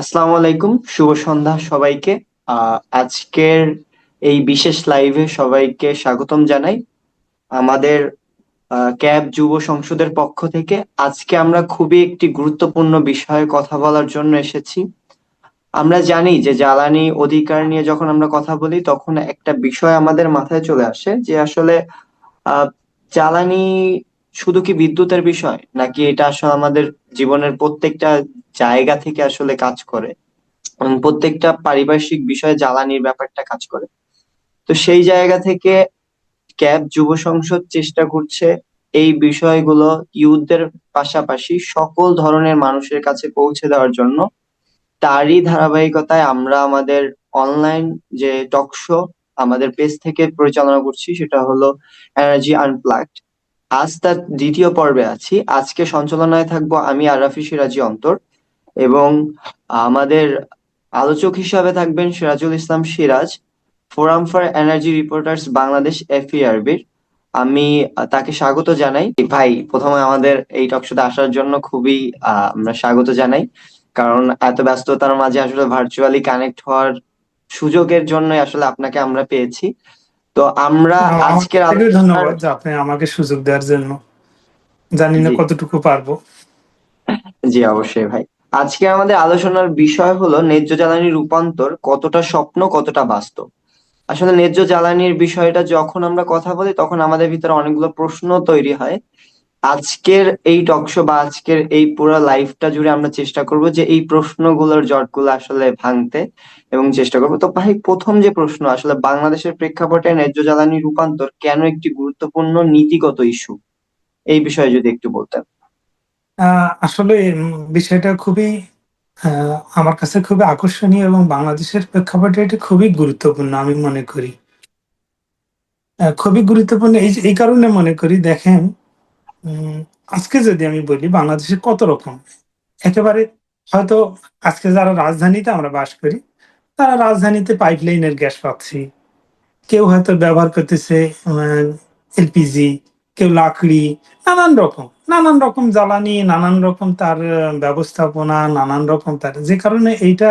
আসসালামু আলাইকুম, শুভ সন্ধ্যা সবাইকে। আজকের এই বিশেষ লাইভে সবাইকে স্বাগতম জানাই আমাদের ক্যাব যুব সংসদের পক্ষ থেকে। আজকে আমরা খুবই একটি গুরুত্বপূর্ণ বিষয়ে কথা বলার জন্য এসেছি। আমরা জানি যে জ্বালানি অধিকার নিয়ে যখন আমরা কথা বলি তখন একটা বিষয় আমাদের মাথায় চলে আসে যে আসলে আহ জ্বালানি শুধু কি বিদ্যুতের বিষয়, নাকি এটা আসলে আমাদের জীবনের প্রত্যেকটা জায়গা থেকে আসলে কাজ করে এবং প্রত্যেকটা পারিপার্শ্বিক বিষয়ে জ্বালানির ব্যাপারটা কাজ করে। তো সেই জায়গা থেকে ক্যাব যুব সংসদ চেষ্টা করছে এই বিষয়গুলো ইউথদের পাশাপাশি সকল ধরনের মানুষের কাছে পৌঁছে দেওয়ার জন্য। তারই ধারাবাহিকতায় আমরা আমাদের অনলাইন যে টক শো আমাদের পেজ থেকে পরিচালনা করছি, সেটা হলো এনার্জি আনপ্লাগড। আজ তার দ্বিতীয় পর্বে আছি। আজকে সঞ্চালনায় থাকবো আমি, আরাফি সিরাজি অন্তর, এবং আমাদের আলোচক হিসাবে থাকবেন Sirajul Islam Siraj, forum for energy reporters Bangladesh এফইআরবির। আমি তাকে স্বাগত জানাই। ভাই, প্রথমে আমাদের এই টক শোতে আসার জন্য খুবই আমরা স্বাগত জানাই, কারণ এত ব্যস্ততার মাঝে আসলে ভার্চুয়ালি কানেক্ট হওয়ার সুযোগের জন্য আসলে আপনাকে আমরা পেয়েছি। তো আমরা আমার আজকের থেকে আলোচনার ধন্যবাদ যে আপনি আমাকে সুযোগ দেওয়ার জন্য। জানি না জি, কতটুকু পারবো। জি অবশ্যই ভাই। আজকে আমাদের আলোচনার বিষয় হলো ন্যায্য জ্বালানি রূপান্তর কতটা স্বপ্ন কতটা বাস্তব। আসলে ন্যায্য জ্বালানির বিষয়টা যখন আমরা কথা বলি তখন আমাদের ভিতরে অনেকগুলো প্রশ্ন তৈরি হয়। আজকের এই টকশো বা আজকের এই পুরো লাইফটা জুড়ে আমরা চেষ্টা করব যে এই প্রশ্নগুলোর জটগুলো আসলে ভাঙতে, এবং চেষ্টা করবো। তো ভাই, প্রথম যে প্রশ্ন, আসলে বাংলাদেশের প্রেক্ষাপটে ন্যায্য জ্বালানি রূপান্তর কেন একটি গুরুত্বপূর্ণ নীতিগত ইস্যু, এই বিষয়ে যদি একটু বলতেন। আসলে বিষয়টা খুবই আমার কাছে খুবই আকর্ষণীয় এবং বাংলাদেশের প্রেক্ষাপটে এটা খুবই গুরুত্বপূর্ণ আমি মনে করি। খুবই গুরুত্বপূর্ণ এই কারণে মনে করি, দেখেন, উম আজকে যদি আমি বলি বাংলাদেশে কত রকম একেবারে হয়তো আজকে যারা রাজধানীতে আমরা বাস করি, তারা রাজধানীতে পাইপলাইনের গ্যাস পাচ্ছি। কেউ হয়তো ব্যবহার করতেছে এলপিজি, কেউ লাকড়ি, নানান রকম জ্বালানি, নানান রকম তার ব্যবস্থাপনা, নানান রকম তার, যে কারণে এইটা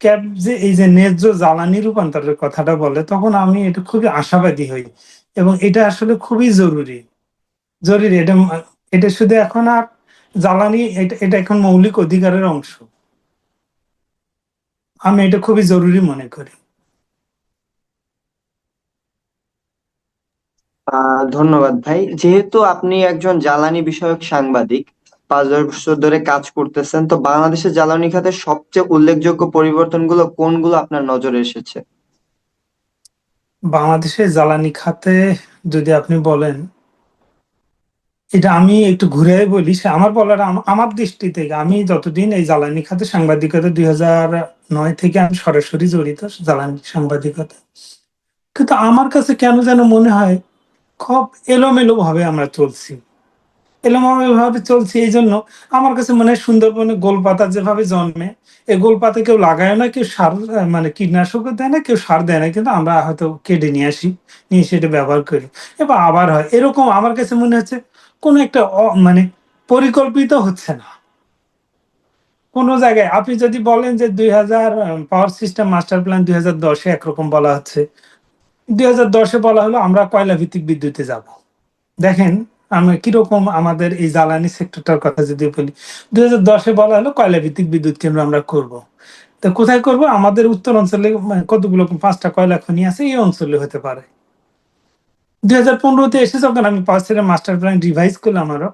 ক্যাব যে এই যে ন্যায্য জ্বালানি রূপান্তরের কথাটা বলে, তখন আমি এটা খুবই আশাবাদী হই এবং এটা আসলে খুবই জরুরি। এটা এটা শুধু এখন আর জ্বালানি, এটা এটা এখন মৌলিক অধিকারের অংশ। আমি এটা খুবই জরুরি মনে করি। ধন্যবাদ ভাই। যেহেতু আপনি একজন জ্বালানি বিষয়ক সাংবাদিক, 5 বছর ধরে কাজ করতেছেন, তো বাংলাদেশের জ্বালানি খাতের সবচেয়ে উল্লেখযোগ্য পরিবর্তনগুলো কোনগুলো আপনার নজরে এসেছে? বাংলাদেশের জ্বালানি খাতে যদি আপনি বলেন, এটা আমি একটু ঘুরে বলি, সে আমার বলার আমার দৃষ্টি থেকে, আমি যতদিন এই জ্বালানি খাতে সাংবাদিকতা 2009 থেকে আমি সরাসরি জড়িত জ্বালানি সাংবাদিকতা। কিন্তু আমার কাছে কেন যেন মনে হয় খুব এলোমেলো ভাবে আমরা চলছি। এলোমেলো ভাবে চলছি এই জন্য আমার কাছে মনে হয় সুন্দরবনে গোলপাতা যেভাবে জন্মে, এই গোলপাতা কেউ লাগায় না, কেউ সার মানে কীটনাশকও দেয় না, কেউ সার দেয় না, কিন্তু আমরা হয়তো কেটে নিয়ে আসি, নিয়ে সেটা ব্যবহার করি, এবার আবার হয় এরকম। আমার কাছে মনে হচ্ছে কোনো একটা মানে পরিকল্পিত হচ্ছে না কোনো জায়গায়। আপনি যদি বলেন যে 2000 পাওয়ার সিস্টেম মাস্টার প্ল্যান 2010-এ একরকম বলা হচ্ছে, 2010-এ বলা হলো আমরা কয়লা ভিত্তিক বিদ্যুতে যাব। দেখেন আমরা কিরকম আমাদের এই জ্বালানি সেক্টরটার কথা যদি বলি, 2010-এ বলা হলো কয়লা ভিত্তিক বিদ্যুৎ কেন্দ্র আমরা করব। তো কোথায় করব? আমাদের উত্তর অঞ্চলে কতগুলো 5টা কয়লা খনি আছে, এই অঞ্চলে হতে পারে। 2015-তে এসে যখন আমি power sector master plan revise করলাম আমরা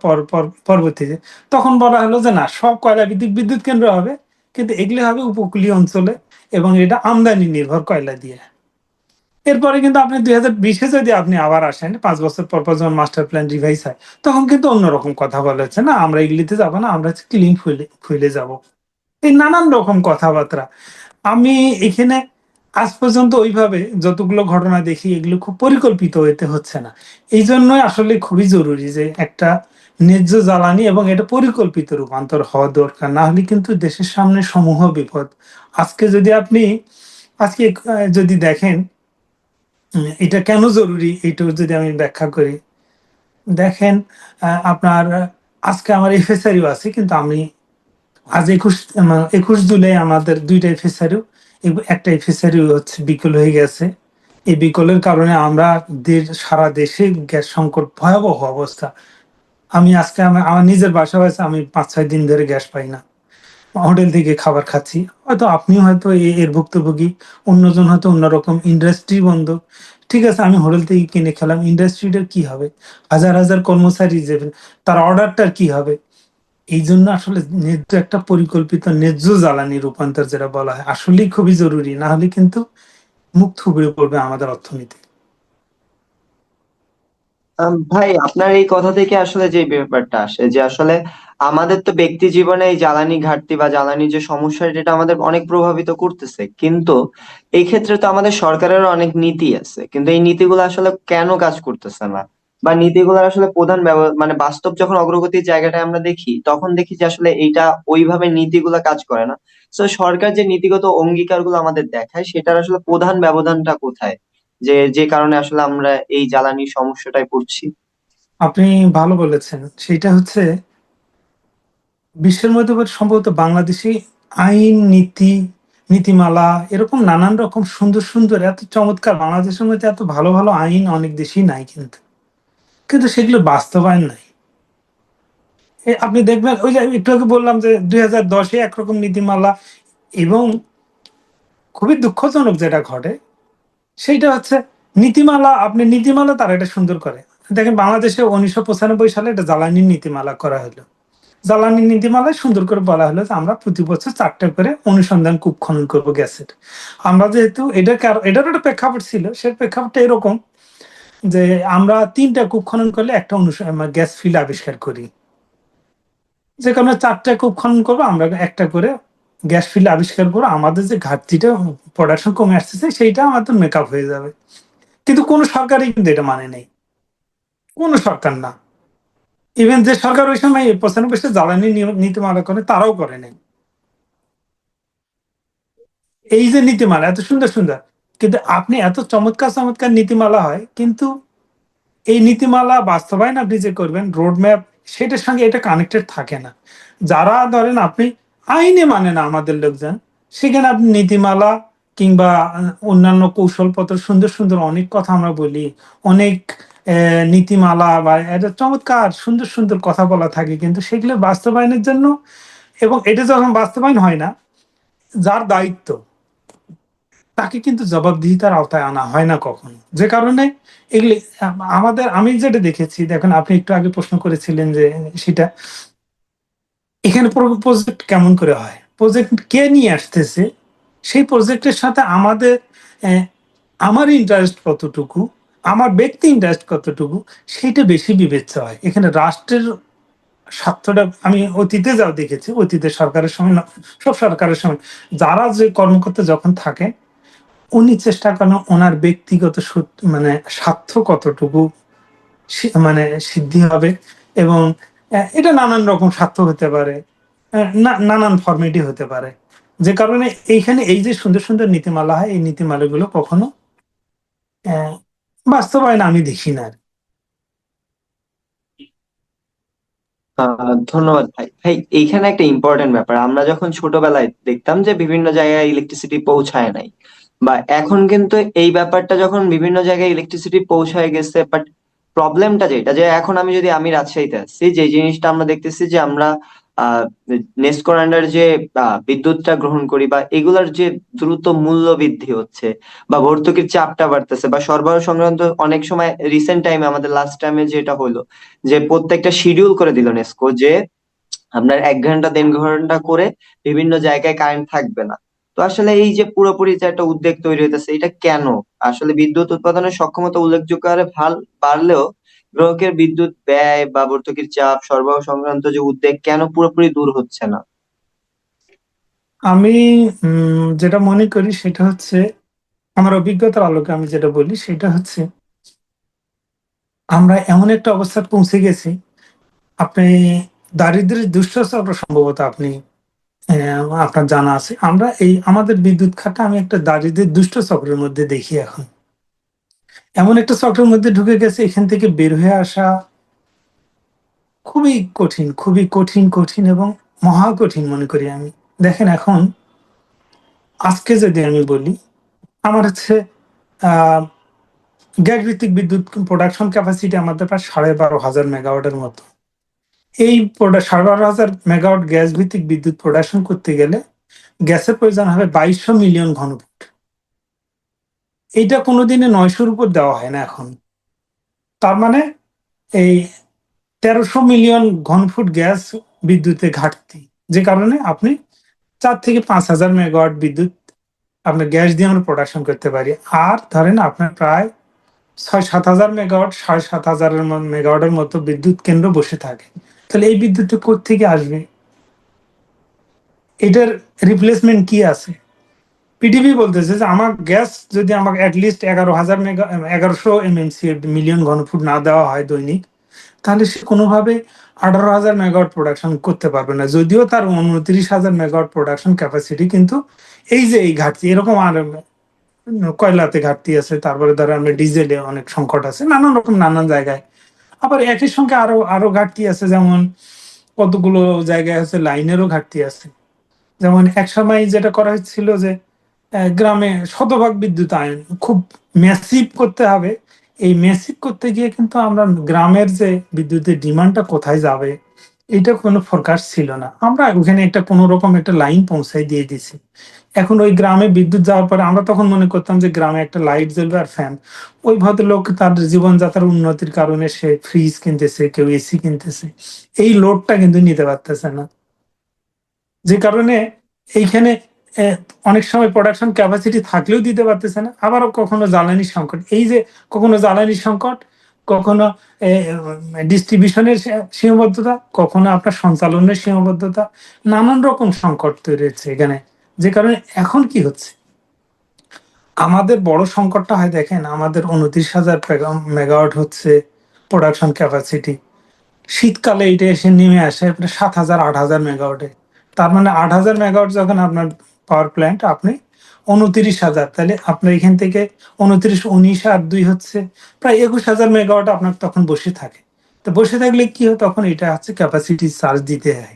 পরবর্তীতে, তখন বলা হলো যে না, সব কয়লা ভিত্তিক বিদ্যুৎ কেন্দ্র হবে, কিন্তু এগুলি হবে উপকূলীয় অঞ্চলে এবং এটা আমদানি নির্ভর কয়লা দিয়ে। এরপরে কিন্তু আপনি 2020-এ যদি আপনি আবার আসেন, 5 বছর পর পর যখন মাস্টার প্ল্যান রিভাইজ হয়, তখন কিন্তু অন্যরকম কথা বলা হচ্ছে, না আমরা এগুলিতে যাবো না, আমরা হচ্ছে ক্লিন ফুয়েলে যাব। এই নানান রকম কথাবার্তা। আমি এখানে আজ পর্যন্ত ওইভাবে যতগুলো ঘটনা দেখি, এগুলো খুব পরিকল্পিত হইতে হচ্ছে না। এই জন্যই আসলে খুবই জরুরি যে একটা ন্যায্য জ্বালানি এবং এটা পরিকল্পিত রূপান্তর হওয়া দরকার, না হলে কিন্তু দেশের সামনে সমূহ বিপদ। আজকে যদি আপনি আজকে যদি দেখেন, এটা কেন জরুরি এইটাও যদি আমি ব্যাখ্যা করি, দেখেন, আপনার আজকে আমার এফএসআরিও আছে, কিন্তু আমি আজ 21 জুলাই আমাদের দুইটা ফিশারিও, একটা ফিশারি হচ্ছে বিকল হয়ে গেছে। এই বিকলের কারণে আমরা সারা দেশে গ্যাস সংকট, ভয়াবহ অবস্থা। আমি আজকে আমার নিজের বাসা হয়েছে, আমি 5-6 দিন ধরে গ্যাস পাই না, হোটেল থেকে খাবার খাচ্ছি। হয়তো আপনিও হয়তো এর ভুক্তভোগী, অন্যজন হয়তো অন্যরকম, ইন্ডাস্ট্রি বন্ধ। ঠিক আছে, আমি হোটেল থেকে কিনে খেলাম, ইন্ডাস্ট্রিটার কি হবে? হাজার হাজার কর্মচারী যাবেন, তার অর্ডারটার কি হবে? এই জন্য আসলে ন্যায্য একটা পরিকল্পিত ন্যায্য জ্বালানি রূপান্তর যেটা বলা হয় আসলেই খুবই জরুরি, না হলে কিন্তু মুখ থুবড়ে পড়বে আমাদের অর্থনীতি। ভাই, আপনার এই কথা থেকে আসলে যে ব্যাপারটা আসে যে আসলে আমাদের তো ব্যক্তি জীবনে এই জ্বালানি ঘাটতি বা জ্বালানি যে সমস্যা, যেটা আমাদের অনেক প্রভাবিত করতেছে, কিন্তু এই ক্ষেত্রে তো আমাদের সরকারেরও অনেক নীতি আছে, কিন্তু এই নীতিগুলো আসলে কেন কাজ করতেছে না, বা নীতিগুলোর আসলে প্রধান মানে বাস্তব যখন অগ্রগতির জায়গাটায় আমরা দেখি, তখন দেখি যে আসলে এইটা ওইভাবে নীতিগুলো কাজ করে না। তো সরকার যে নীতিগত অঙ্গীকারগুলো আমাদের দেখায়, সেটার আসলে প্রধান ব্যবধানটা কোথায়, যে যে কারণে আসলে আমরা এই জ্বালানি সমস্যাটায় পড়ছি? আপনি ভালো বলেছেন, সেটা হচ্ছে বিশ্বের মধ্যে সম্ভবত বাংলাদেশি আইন, নীতিমালা এরকম নানান রকম সুন্দর সুন্দর এত চমৎকার, বাংলাদেশের মধ্যে এত ভালো ভালো আইন অনেক দেশেই নাই, কিন্তু কিন্তু সেগুলো বাস্তবায়ন নাই। আপনি দেখবেন, ওই যে আমি একটু আগে বললাম যে 2010-এ একরকম নীতিমালা, এবং খুবই দুঃখজনক যেটা ঘটে সেইটা হচ্ছে নীতিমালা তারা এটা সুন্দর করে। দেখেন, বাংলাদেশে 1995 সালে একটা জ্বালানি নীতিমালা করা হলো। জ্বালানি নীতিমালায় সুন্দর করে বলা হলো যে আমরা প্রতি বছর 4টা করে অনুসন্ধান কূপ খনন করবো গ্যাসের। আমরা যেহেতু এটার একটা প্রেক্ষাপট ছিল, সেই প্রেক্ষাপটটা এরকম যে আমরা 3টা কূপ খনন করলে একটা গ্যাস ফিল্ড আবিষ্কার করি। যে কারণে 4টা কূপ খনন করবো, আমরা একটা করে গ্যাস ফিল্ড আবিষ্কার করবো, আমাদের যে ঘাটতিটা, প্রোডাকশন কমে আসতেছে, সেইটা আমাদের মেকআপ হয়ে যাবে। কিন্তু কোন সরকারই কিন্তু এটা মানে নেই, কোন সরকার না। ইভেন যে সরকার ওই সময় 95 জ্বালানি নীতিমালা করে, তারাও করে নাই এই যে নীতিমালা এত সুন্দর সুন্দর। কিন্তু আপনি এত চমৎকার চমৎকার নীতিমালা হয়, কিন্তু এই নীতিমালা বাস্তবায়ন আপনি যে করবেন, রোড ম্যাপ, সেটার সঙ্গে এটা কানেক্টেড থাকে না। যারা ধরেন আপনি আইনে মানে না আমাদের লোকজন, সেখানে আপনি নীতিমালা কিংবা অন্যান্য কৌশলপত্র, সুন্দর সুন্দর অনেক কথা আমরা বলি, অনেক নীতিমালা বা এটা চমৎকার সুন্দর সুন্দর কথা বলা থাকে, কিন্তু সেগুলো বাস্তবায়নের জন্য, এবং এটা যখন বাস্তবায়ন হয় না, যার দায়িত্ব তাকে কিন্তু জবাবদিহিতার আওতায় আনা হয় না কখনো। যে কারণে এগুলি আমি যেটা দেখেছি, দেখেন আপনি একটু আগে প্রশ্ন করেছিলেন যে সেটা এখানে প্রজেক্ট কেমন করে হয়, প্রজেক্ট কে নিয়ে আসতেছে, সেই প্রজেক্টের সাথে আহ, আমার ইন্টারেস্ট কতটুকু, আমার ব্যক্তি ইন্টারেস্ট কতটুকু, সেটা বেশি বিবেচ্য হয় এখানে। রাষ্ট্রের স্বার্থটা আমি অতীতে যাও দেখেছি, অতীতে সরকারের সময় না, সব সরকারের সময় যারা যে কর্মকর্তা যখন থাকে, উনি চেষ্টা করেন ওনার ব্যক্তিগত মানে স্বার্থ কতটুকু মানে সিদ্ধি হবে। এবং এটা নানান রকম স্বার্থ হতে পারে, নানান ফর্মেটই হতে পারে। যে কারণে এইখানে এই যে সুন্দর সুন্দর নীতিমালা হয়, এই নীতিমালাগুলো কখনো আহ, বাস্তবায়ন আমি দেখি না। ধন্যবাদ ভাই। ভাই, এইখানে একটা ইম্পর্টেন্ট ব্যাপার, আমরা যখন ছোটবেলায় দেখতাম যে বিভিন্ন জায়গায় ইলেকট্রিসিটি পৌঁছায় নাই, বা এখন কিন্তু এই ব্যাপারটা যখন বিভিন্ন জায়গায় ইলেকট্রিসিটি পৌঁছায় গেছে, বাট প্রবলেমটা যেটা, যে এখন আমি রাজশাহীতে আছি, যে জিনিসটা আমরা দেখতেছি যে আমরা আহ নেসকোর আন্ডার যে বিদ্যুৎটা গ্রহণ করি, বা এগুলার যে দ্রুত মূল্য বৃদ্ধি হচ্ছে, বা ভর্তুকির চাপটা বাড়তেছে, বা সরবরাহ সংক্রান্ত অনেক সময় রিসেন্ট টাইমে, আমাদের লাস্ট টাইমে যেটা হলো, যে প্রত্যেকটা শিডিউল করে দিল নেস্কো, যে আপনার 1 ঘন্টা 1.5 ঘন্টা করে বিভিন্ন জায়গায় কারেন্ট থাকবে না। তো আসলে এই যে পুরোপুরি যে একটা উদ্বেগ তৈরি হইতেছে, এটা কেন? আসলে বিদ্যুৎ উৎপাদনের সক্ষমতা উল্লেখযোগ্য হারে বাড়লেও গ্রাহকের বিদ্যুৎ ব্যয় বা ভর্তুকির চাপ, সরবরাহ সংক্রান্ত যে উদ্বেগ কেন পুরোপুরি দূর হচ্ছে না? আমি যেটা মনে করি সেটা হচ্ছে, আমার অভিজ্ঞতার আলোকে আমি যেটা বলি সেটা হচ্ছে, আমরা এমন একটা অবস্থায় পৌঁছে গেছি। আপনি দারিদ্র্যের দুষ্ট চক্র সম্ভবত আপনি আপনার জানা আছে, আমরা এই আমাদের বিদ্যুৎ খাতটা আমি একটা দারিদ্র্যের দুষ্ট চক্রের মধ্যে দেখি এখন। এমন একটা চক্রের মধ্যে ঢুকে গেছে, এখান থেকে বের হয়ে আসা খুবই কঠিন, খুবই কঠিন কঠিন, এবং মহা কঠিন মনে করি আমি। দেখেন এখন আজকে যদি আমি বলি, আমার হচ্ছে আহ গ্যাস ভিত্তিক বিদ্যুৎ প্রোডাকশন ক্যাপাসিটি আমাদের প্রায় 12,500 মেগাওয়াটের মতো। এই 12,500 মেগাওয়াট গ্যাস ভিত্তিক বিদ্যুৎ প্রোডাকশন করতে গেলে গ্যাসের প্রয়োজন হবে 2200 মিলিয়ন ঘনফুট। এইটা কোনোদিনে 900-র উপর দেওয়া হয় না এখন। তার মানে এই 1300 মিলিয়ন ঘনফুট গ্যাস বিদ্যুতের ঘাটতি, যে কারণে আপনি 4 থেকে 5,000 মেগাওয়াট বিদ্যুৎ আপনার গ্যাস দিয়ে আমরা প্রোডাকশন করতে পারি। আর ধরেন আপনার প্রায় 6-7 হাজার মেগাওয়াট, 7,500 মেগাওয়াটের মতো বিদ্যুৎ কেন্দ্র বসে থাকে। তাহলে এই বিদ্যুৎটা কোত্থেকে আসবে? এটার রিপ্লেসমেন্ট কি আছে? পিডিবি বলতেছে যে আমার গ্যাস যদি আমাকে অ্যাটলিস্ট 11,000 মিলিয়ন ঘনফুট না দেওয়া হয় দৈনিক, তাহলে সে কোনোভাবে 18,000 মেগাওয়াট প্রোডাকশন করতে পারবে না, যদিও তার 29,000 মেগাওয়াট প্রোডাকশন ক্যাপাসিটি। কিন্তু এই যে এই ঘাটতি, এরকম আর কয়লাতে ঘাটতি আছে, তারপরে ধরো আমরা ডিজেলে অনেক সংকট আছে, নানান রকম নানান জায়গায়। আবার একই সঙ্গে আরো আরো ঘাটতি আছে, যেমন কতগুলো জায়গায় আছে লাইনেরও ঘাটতি আছে। যেমন এক সময় যেটা করা হচ্ছিল যে গ্রামে শতভাগ বিদ্যুতায়ন খুব ম্যাসিভ করতে হবে। এই ম্যাসিভ করতে গিয়ে কিন্তু আমরা গ্রামের যে বিদ্যুতের ডিমান্ডটা কোথায় যাবে এটা কোনো ফোরকাস্ট ছিল না। আমরা ওখানে একটা কোনো রকম একটা লাইন পৌঁছাই দিয়ে দিছি। এখন ওই গ্রামে বিদ্যুৎ যাওয়ার পরে আমরা তখন মনে করতাম যে গ্রামে একটা লাইট জ্বলবে আর ফ্যান। ওই ভদ্রলোক তার জীবনযাত্রার উন্নতির কারণে সে ফ্রিজ কিনতেছে, কেউ এসি কিনতেছে, এই লোডটা কিন্তু নিতে পারতেছে না। যে কারণে এইখানে আহ, অনেক সময় প্রোডাকশন ক্যাপাসিটি থাকলেও দিতে পারতেছে না। আবারও কখনো জ্বালানি সংকট, এই যে কখনো জ্বালানি সংকট, কখনো ডিস্ট্রিবিউশনের সীমাবদ্ধতা, কখনো আপনার সঞ্চালনের সীমাবদ্ধতা, নানান রকম সংকট তৈরি হচ্ছে এখানে। যে কারণে এখন কি হচ্ছে, আমাদের বড় সংকটটা হয় দেখেন, আমাদের 29,000 মেগাওয়াট হচ্ছে প্রোডাকশন ক্যাপাসিটি। শীতকালে এটা এসে নেমে আসে প্রায় 7,000-8,000 মেগাওয়াটে। তার মানে 8,000 মেগাওয়াট যখন আপনার পাওয়ার প্ল্যান্ট, আপনি 29,000, তাহলে আপনার এখান থেকে 29, 19 আর 2 হচ্ছে প্রায় 21,000 মেগাওয়াট আপনার তখন বসে থাকে। তো বসে থাকলে কি হয়, তখন এটা হচ্ছে ক্যাপাসিটি চার্জ দিতে হয়।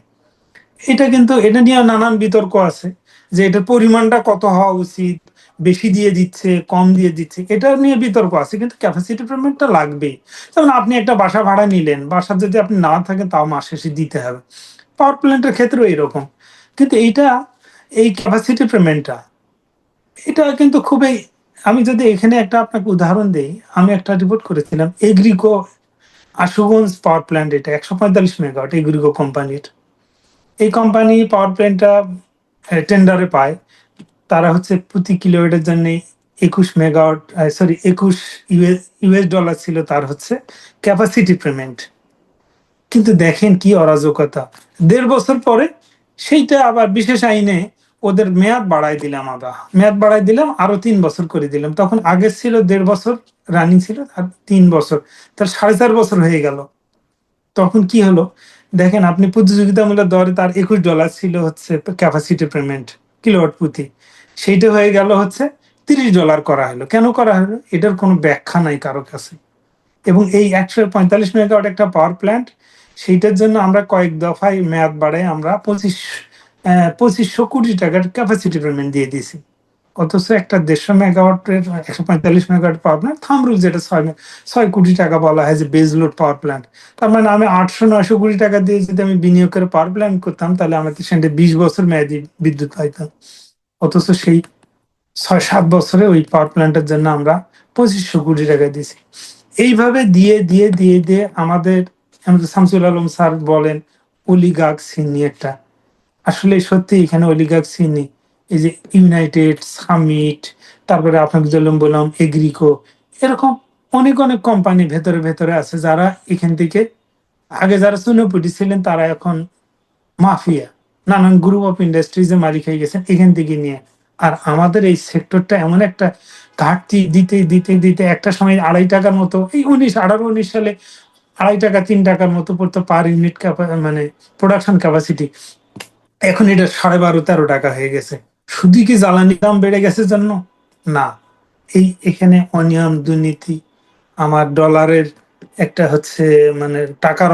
এটা কিন্তু এটা নিয়ে নানান বিতর্ক আছে যে এটার পরিমাণটা কত হওয়া উচিত, বেশি দিয়ে দিচ্ছে, কম দিয়ে দিচ্ছে, এটা নিয়ে বিতর্ক আছে। কিন্তু ক্যাপাসিটি পেমেন্টটা লাগবেই। যেমন আপনি একটা বাসা ভাড়া নিলেন, বাসা যদি আপনি না থাকেন তাও মাস শেষে দিতে হবে। পাওয়ার প্ল্যান্টের ক্ষেত্রেও এরকম। কিন্তু এইটা, এই ক্যাপাসিটি পেমেন্টটা, এটা কিন্তু খুবই, আমি যদি এখানে একটা আপনাকে উদাহরণ দেই, আমি একটা রিপোর্ট করেছিলাম এগ্রিকো আশুগঞ্জ পাওয়ার প্ল্যান্ট, এটা 145 মেগাওয়াট এগ্রিকো কোম্পানির। এই কোম্পানি পাওয়ার প্ল্যান্টটা টেন্ডারে পায়। তারা হচ্ছে প্রতি কিলোওয়াটের জন্য 21 মেগাওয়াট, সরি 21 ইউএস ডলার ছিল তার হচ্ছে ক্যাপাসিটি পেমেন্ট। কিন্তু দেখেন কি অরাজকতা, 1.5 বছর পরে সেইটা আবার বিশেষ আইনে ওদের মেয়াদ বাড়াই দিলাম, আমরা মেয়াদ বাড়াই দিলাম, আরো 3 বছর করে দিলাম। তখন আগে ছিল 1.5 বছর রানিং ছিল, আর 3 বছর, তার 4.5 বছর হয়ে গেল। তখন কি হলো দেখেন, আপনি প্রতিযোগিতামূলক দরে তার 21 ডলার ছিল হচ্ছে ক্যাপাসিটি পেমেন্ট কিলোওয়াট প্রতি, সেইটা হয়ে গেল হচ্ছে 30 ডলার করা হলো। কেন করা হলো, এটার কোনো ব্যাখ্যা নাই কারো কাছে। এবং এই 145 মেগাওয়াট একটা পাওয়ার প্ল্যান্ট, সেইটার জন্য আমরা কয়েক দফায় মেয়াদ বাড়ায় আমরা 2,500 কোটি টাকার ক্যাপাসিটি পেমেন্ট দিয়ে দিয়েছি। অথচ একটা 150 মেগাওয়াটের 145 মেগাওয়াট পাওয়ার প্ল্যান্ট থামরুল, যেটা 6 কোটি টাকা বলা হয় যে বেজ লোড পাওয়ার প্ল্যান্ট, তার মানে আমি 800-900 কোটি টাকা দিয়ে যদি আমি বিনিয়োগ করে পাওয়ার প্ল্যান্ট করতাম, তাহলে আমাদের সেখানে 20 বছর মেয়াদি বিদ্যুৎ পাইতাম। অথচ সেই 6-7 বছরে ওই পাওয়ার প্ল্যান্টের জন্য আমরা 2,500 কোটি টাকা দিয়েছি। এইভাবে দিয়ে দিয়ে দিয়ে দিয়ে আমাদের, আমাদের শামসুল আলম স্যার বলেন অলিগার্ক শ্রেণী একটা, আসলে সত্যি এখানে অলিগার্ক শ্রেণী, এই যে ইউনাইটেড সামিট, তারপরে আপনাকে যেরকম বললাম এগ্রিকো, এরকম অনেক অনেক কোম্পানি ভেতরে ভেতরে আছে, যারা এখান থেকে আগে যারা চুনোপুটি ছিলেন তারা এখন মাফিয়া, নানান গ্রুপ অফ ইন্ডাস্ট্রিজে মালিক হয়ে গেছেন এখান থেকে নিয়ে। আর আমাদের এই সেক্টরটা এমন একটা ঘাটতি দিতে দিতে দিতে একটা সময় 2.5 টাকার মতো, এই 18-19 সালে 2.5 টাকা 3 টাকার মতো পড়তো পার ইউনিট, মানে প্রোডাকশন ক্যাপাসিটি। এখন এটা 12.5-13 টাকা হয়ে গেছে। শুধু কি জ্বালানি দাম বেড়ে গেছে জন্য? না, এই এখানে অনিয়ম, দুর্নীতি, আমার ডলারের একটা হচ্ছে মানে টাকার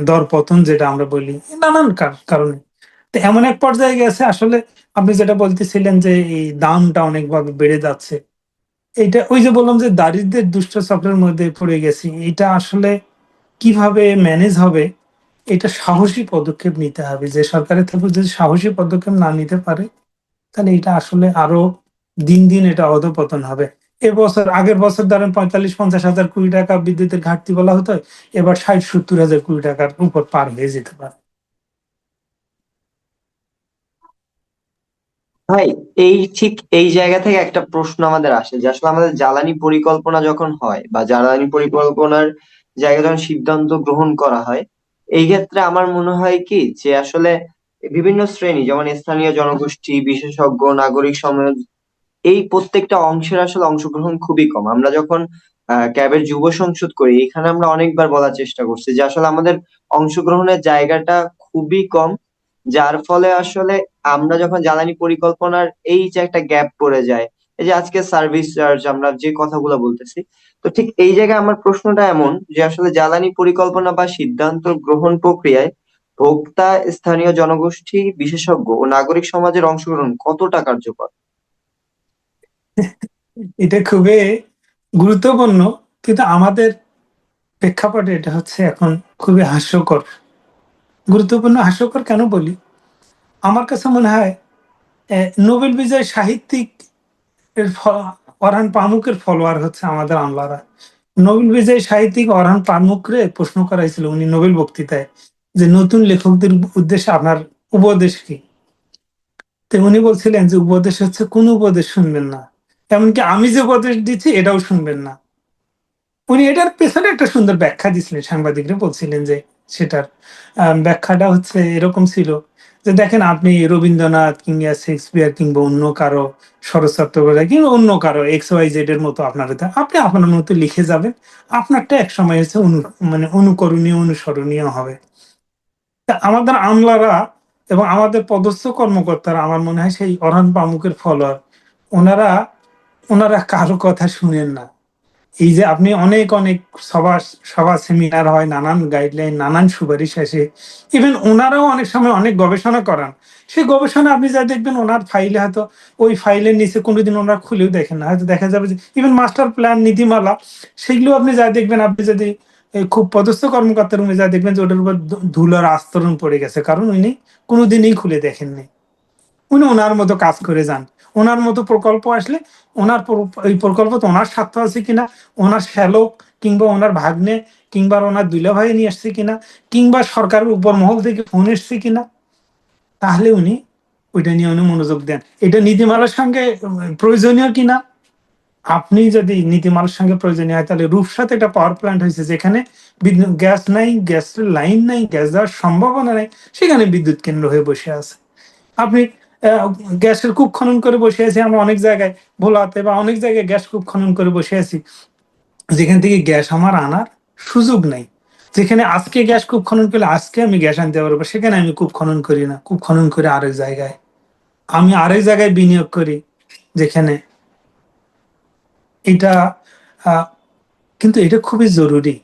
দর পতন যেটা আমরা বলি, নানান কারণে। তো এমন এক পর্যায়ে গেছে আসলে, আপনি যেটা বলতেছিলেন যে এই দামটা অনেকভাবে বেড়ে যাচ্ছে, এটা ওই যে বললাম যে দারিদ্র্যের দুষ্ট চক্রের মধ্যে পড়ে গেছি। এটা আসলে কিভাবে ম্যানেজ হবে, এটা সাহসী পদক্ষেপ নিতে হবে। যে সরকারের থেকে যদি সাহসী পদক্ষেপ না নিতে পারে, তাহলে এটা আসলে আরো দিন দিন এটা অধঃপতন হবে। এবছর, আগের বছর ধরেন ৪৫-৫০ হাজার কোটি টাকা বিদ্যুতের ঘাটতি বলা হতো, এবার ৬০-৭০ হাজার কোটি টাকার উপর পার হয়ে যেতে পারে। ভাই, ঠিক এই জায়গা থেকে একটা প্রশ্ন আমাদের আসে যে আসলে আমাদের জ্বালানি পরিকল্পনা যখন হয় বা জ্বালানি পরিকল্পনার জায়গায় যখন সিদ্ধান্ত গ্রহণ করা হয়, এই ক্ষেত্রে আমার মনে হয় কি যে আসলে বিভিন্ন শ্রেণী, যেমন স্থানীয় জনগোষ্ঠী, বিশেষজ্ঞ, নাগরিক সমাজ, এই প্রত্যেকটা অংশের আসলে অংশগ্রহণ খুবই কম। আমরা যখন ক্যাবের যুব সংসদ করি, এখানে আমরা অনেকবার বলার চেষ্টা করছি যে আসলে আমাদের অংশগ্রহণের জায়গাটা খুবই কম। যার ফলে আসলে আমরা যখন জ্বালানি পরিকল্পনার এই যে একটা গ্যাপ পড়ে যায়, এই যে আজকে সার্ভিস চার্জ আমরা যে কথাগুলো বলতেছি, তো ঠিক এই জায়গায় আমার প্রশ্নটা এমন যে আসলে জ্বালানি পরিকল্পনা বা সিদ্ধান্ত গ্রহণ প্রক্রিয়ায় ভোক্তা, স্থানীয় জনগোষ্ঠী, বিশেষজ্ঞ ও নাগরিক সমাজের অংশগ্রহণ কতটা কার্যকর? এটা খুবই গুরুত্বপূর্ণ, কিন্তু আমাদের প্রেক্ষাপটে এটা হচ্ছে এখন খুবই হাস্যকর। গুরুত্বপূর্ণ, হাস্যকর কেন বলি? আমার কাছে মনে হয় নোবেল বিজয় সাহিত্যিক এর অরহান পামুকের ফলোয়ার হচ্ছে আমাদের আমলারা। নোবেল বিজয়ী সাহিত্যিক অরহান পামুকরে প্রশ্ন করা হয়েছিল উনি নোবেল বক্তৃতায়, যে নতুন লেখকদের উদ্দেশ্যে আপনার উপদেশ কি? তো উনি বলছিলেন যে উপদেশ হচ্ছে কোন উপদেশ শুনবেন না, এমনকি আমি যে উপদেশ দিচ্ছি এটাও শুনবেন না। উনি এটার পেছনে একটা সুন্দর ব্যাখ্যা দিছিলেন, সাংবাদিকরা বলছিলেন যে সেটার ব্যাখ্যাটা হচ্ছে এরকম ছিল যে দেখেন, আপনি রবীন্দ্রনাথ কিংবা শেক্সপিয়ার কিংবা অন্য কারো, শরৎ চট্টোপাধ্যায় কিংবা অন্য কারো এক্স ওয়াই জেড এর মতো আপনার আপনি আপনার মতো লিখে যাবেন, আপনারটা এক সময় হচ্ছে মানে অনুকরণীয়, অনুসরণীয় হবে। তা আমাদের আমলারা এবং আমাদের পদস্থ কর্মকর্তারা আমার মনে হয় সেই অরহান পামুকের ফলোয়ার। ওনারা ওনারা কারো কথা শুনেন না। এই যে আপনি অনেক অনেক সভা সভা সেমিনার হয়, নানান গাইডলাইন, নানান সুপারিশ আসে, ইভেন ওনারাও অনেক সময় অনেক গবেষণা করান। সেই গবেষণা আপনি যা দেখবেন ওনার ফাইলে, হয়তো ওই ফাইলের নিচে কোনোদিন ওনারা খুলেও দেখেন না। হয়তো দেখা যাবে যে ইভেন মাস্টার প্ল্যান, নীতিমালা, সেগুলো আপনি যা দেখবেন, আপনি যদি খুব পদস্থ কর্মকর্তার রুমে যা দেখবেন যে ওটার উপর ধুলার আস্তরণ পড়ে গেছে, কারণ উনি কোনোদিনই খুলে দেখেননি। উনি ওনার মতো কাজ করে যান। ওনার মতো প্রকল্প আসলে এই প্রকল্প তো ওনার স্বার্থ আছে কিনা, ওনার শ্যালক কিংবা ওনার ভাগ্নে কিংবা ওনার দুলা ভাই নিয়ে আসছে কিনা, কিংবা সরকারের উপর মহল থেকে ফোন এসছে কিনা, তাহলে উনি ওইটা নিয়ে উনি মনোযোগ দেন। এটা নীতিমালার সঙ্গে প্রয়োজনীয় কিনা। আপনি যদি নীতিমালার সঙ্গে প্রয়োজনীয় হয়, তাহলে রূপসাতে একটা পাওয়ার প্ল্যান্ট হয়েছে যেখানে বিদ্যুৎ, গ্যাস নাই, গ্যাসের লাইন নাই, গ্যাস দেওয়ার সম্ভাবনা নাই, সেখানে বিদ্যুৎ কেন্দ্র হয়ে বসে আছে। আপনি গ্যাসের কূপ খনন করে বসে আছি আমরা অনেক জায়গায়, ভোলাতে বা অনেক জায়গায় গ্যাস কূপ খনন করে বসে আছি, যেখান থেকে গ্যাস আমার আনার সুযোগ নাই। যেখানে আজকে গ্যাস কূপ খনন করলে আজকে আমি গ্যাস আনতে পারবো, সেখানে আমি কূপ খনন করি না, কূপ খনন করে আরেক জায়গায়, আমি আরেক জায়গায় বিনিয়োগ করি যেখানে এটা আহ, কিন্তু এটা খুবই জরুরি।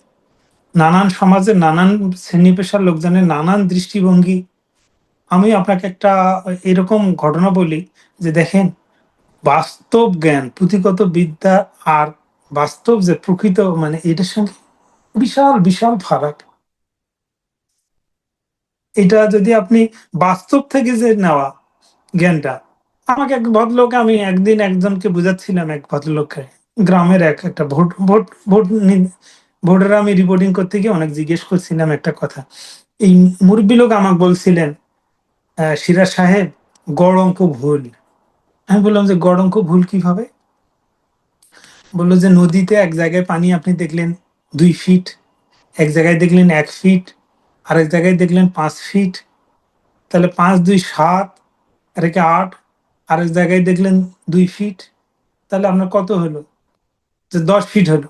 নানান সমাজের নানান শ্রেণী পেশার লোকজনের নানান দৃষ্টিভঙ্গি। আমি আপনাকে একটা এরকম ঘটনা বলি, যে দেখেন, বাস্তব জ্ঞান, পুঁথিগত বিদ্যা আর বাস্তব যে প্রকৃত, মানে এটার সঙ্গে বিশাল বিশাল ফারাক। এটা যদি আপনি বাস্তব থেকে যে নেওয়া জ্ঞানটা, আমাকে এক ভদ্রলোক, আমি একদিন একজনকে বুঝাচ্ছিলাম, এক ভদ্রলোককে, গ্রামের একটা ভোট ভোট ভোট ভোটের আমি রিপোর্টিং করতে গিয়ে অনেক জিজ্ঞেস করছিলাম একটা কথা। এই মুরব্বী লোক আমাকে বলছিলেন, সিরাজ সাহেব, গড় অঙ্ক ভুল। আমি বললাম যে গড় অঙ্ক ভুল কিভাবে? বললো যে নদীতে এক জায়গায় পানি আপনি দেখলেন 2 ফিট, এক জায়গায় দেখলেন 1 ফিট, আরেক জায়গায় দেখলেন 5 ফিট, তাহলে 5 2 7, আর একে 8, আরেক জায়গায় দেখলেন 2 ফিট, তাহলে আপনার কত হলো? যে 10 ফিট হলো।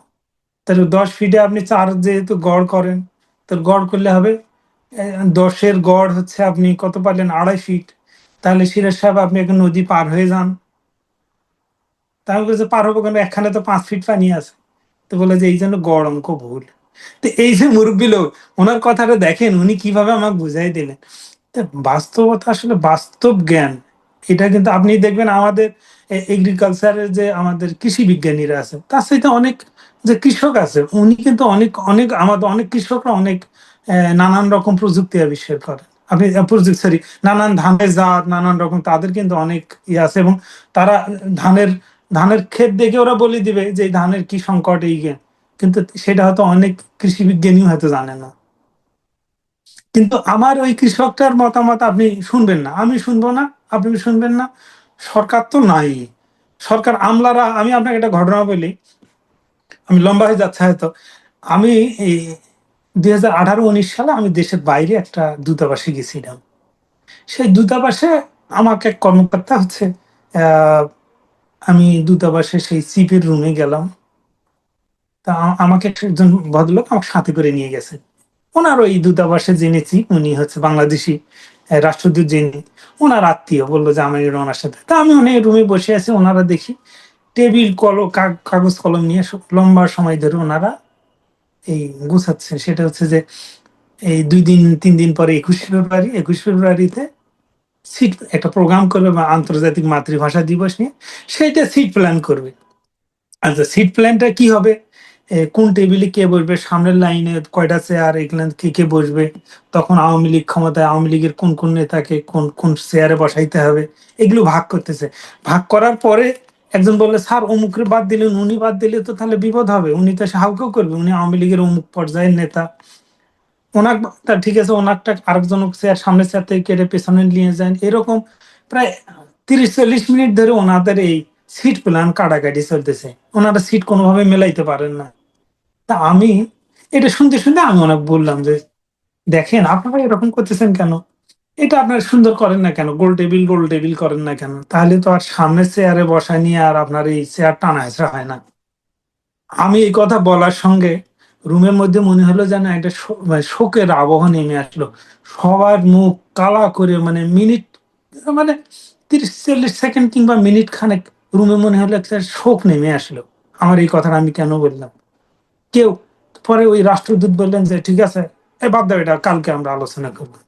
তাহলে 10 ফিটে আপনি 4 যেহেতু গড় করেন, তো গড় করলে হবে 10-এর গড় হচ্ছে আপনি কত পারলেন? 2.5 ফিট। তাহলে সিরাজ সাহেব আপনি এখন নদী পার হয়ে যান। তাহলে বলছে পার হবো কেন, একখানে তো 5 ফিট পানি আছে। তো বলে যে এই জন্য গড় অঙ্ক ভুল। তো এই যে মুরব্বী লোক, ওনার কথাটা দেখেন উনি কিভাবে আমাকে বুঝাই দিলেন। বাস্তবতা আসলে বাস্তব জ্ঞান, এটা কিন্তু আপনি দেখবেন আমাদের এগ্রিকালচারের যে আমাদের কৃষি বিজ্ঞানীরা আছে তার সাথে অনেক যে কৃষক আছে উনি কিন্তু অনেক অনেক আমাদের অনেক কৃষকরা অনেক নানান রকম প্রযুক্তি আবিষ্কার করে। আপনি প্রযুক্তি সরি নানান ধানের জাত নানান রকম তাদের কিন্তু অনেক ইয়ে আছে, এবং তারা ধানের ধানের ক্ষেত দেখে ওরা বলে দিবে যে এই ধানের কি সংকট এই জ্ঞান, কিন্তু সেটা হয়তো অনেক কৃষি বিজ্ঞানী হয়তো জানে না। কিন্তু আমার ওই কৃষকটার মতামত আপনি শুনবেন না, আমি শুনবো না, আপনি শুনবেন না। সরকার তো নাই, সরকার আমলারা, আমি আপনাকে একটা ঘটনা বলি, আমি লম্বা হয়ে যাচ্ছে হয়তো। আমি এই 2018-19 সালে আমি দেশের বাইরে একটা দূতাবাসে গেছিলাম। সেই দূতাবাসে আমাকে এক কর্মকর্তা হচ্ছে আহ আমি দূতাবাসে সেই চিফের রুমে গেলাম। তা আমাকে একজন ভদ্রলোক আমার সাথে করে নিয়ে গেছে। ওনার ওই দূতাবাসে জেনেছি উনি হচ্ছে বাংলাদেশি রাষ্ট্রদূত, যিনি ওনার আত্মীয়, বললো যে আমি ওনার সাথে। তা আমি উনি রুমে বসে আছি, ওনারা দেখি টেবিল কাগজ কলম নিয়ে লম্বা সময় ধরে ওনারা এই গুছাচ্ছে। সেটা হচ্ছে যে এই 2-3 দিন পরে 21 ফেব্রুয়ারিতে সিট একটা প্রোগ্রাম করবে বা আন্তর্জাতিক মাতৃভাষা দিবস নিয়ে, সেইটা সিট প্ল্যান করবে। আচ্ছা, সিট প্ল্যানটা কি হবে, কোন টেবিলে কে বসবে, সামনের লাইনে কয়টা চেয়ার, এগুলো কে কে বসবে, তখন আওয়ামী লীগ ক্ষমতায়, আওয়ামী লীগের কোন কোন নেতাকে কোন কোন চেয়ারে বসাইতে হবে, এগুলো ভাগ করতেছে। ভাগ করার পরে একজন বললে স্যার অমুকরে বাদ দিলেন, উনি বাদ দিলে তো তাহলে বিপদ হবে, উনি তো সাহায্য করবে, উনি আওয়ামী লীগের অমুক পর্যায়ের নেতা। ওনার তা ঠিক আছে, ওনারটা আরেকজন চেয়ার সামনের চেয়ার থেকে কেটে পেছনে নিয়ে যান, এরকম প্রায় 30-40 মিনিট ধরে ওনাদের এই সিট প্ল্যান কাটাকাটি চলতেছে। ওনারা সিট কোনোভাবে মেলাইতে পারেন না। তা আমি এটা শুনতে শুনতে আমি অনেক বললাম যে দেখেন আপনারা এরকম করতেছেন কেন, এটা আপনারা সুন্দর করেন না কেন, গোল টেবিল করেন না কেন, তাহলে তো আর সামনের চেয়ারে বসা নিয়ে আর আপনার এই চেয়ার টানা হেঁচড়া হয় না। আমি এই কথা বলার সঙ্গে রুমের মধ্যে মনে হলো যেন একটা মানে শোকের আবহ নেমে আসলো। সবার মুখ কালা করে, মানে মিনিট, মানে 30-40 সেকেন্ড কিংবা মিনিট খানেক রুমে মনে হলো একটা শোক নেমে আসলো। আমার এই কথাটা আমি কেন বললাম, কেউ পরে ওই রাষ্ট্রদূত বললেন যে ঠিক আছে, এ বাদ দাও, এটা কালকে আমরা আলোচনা করবো।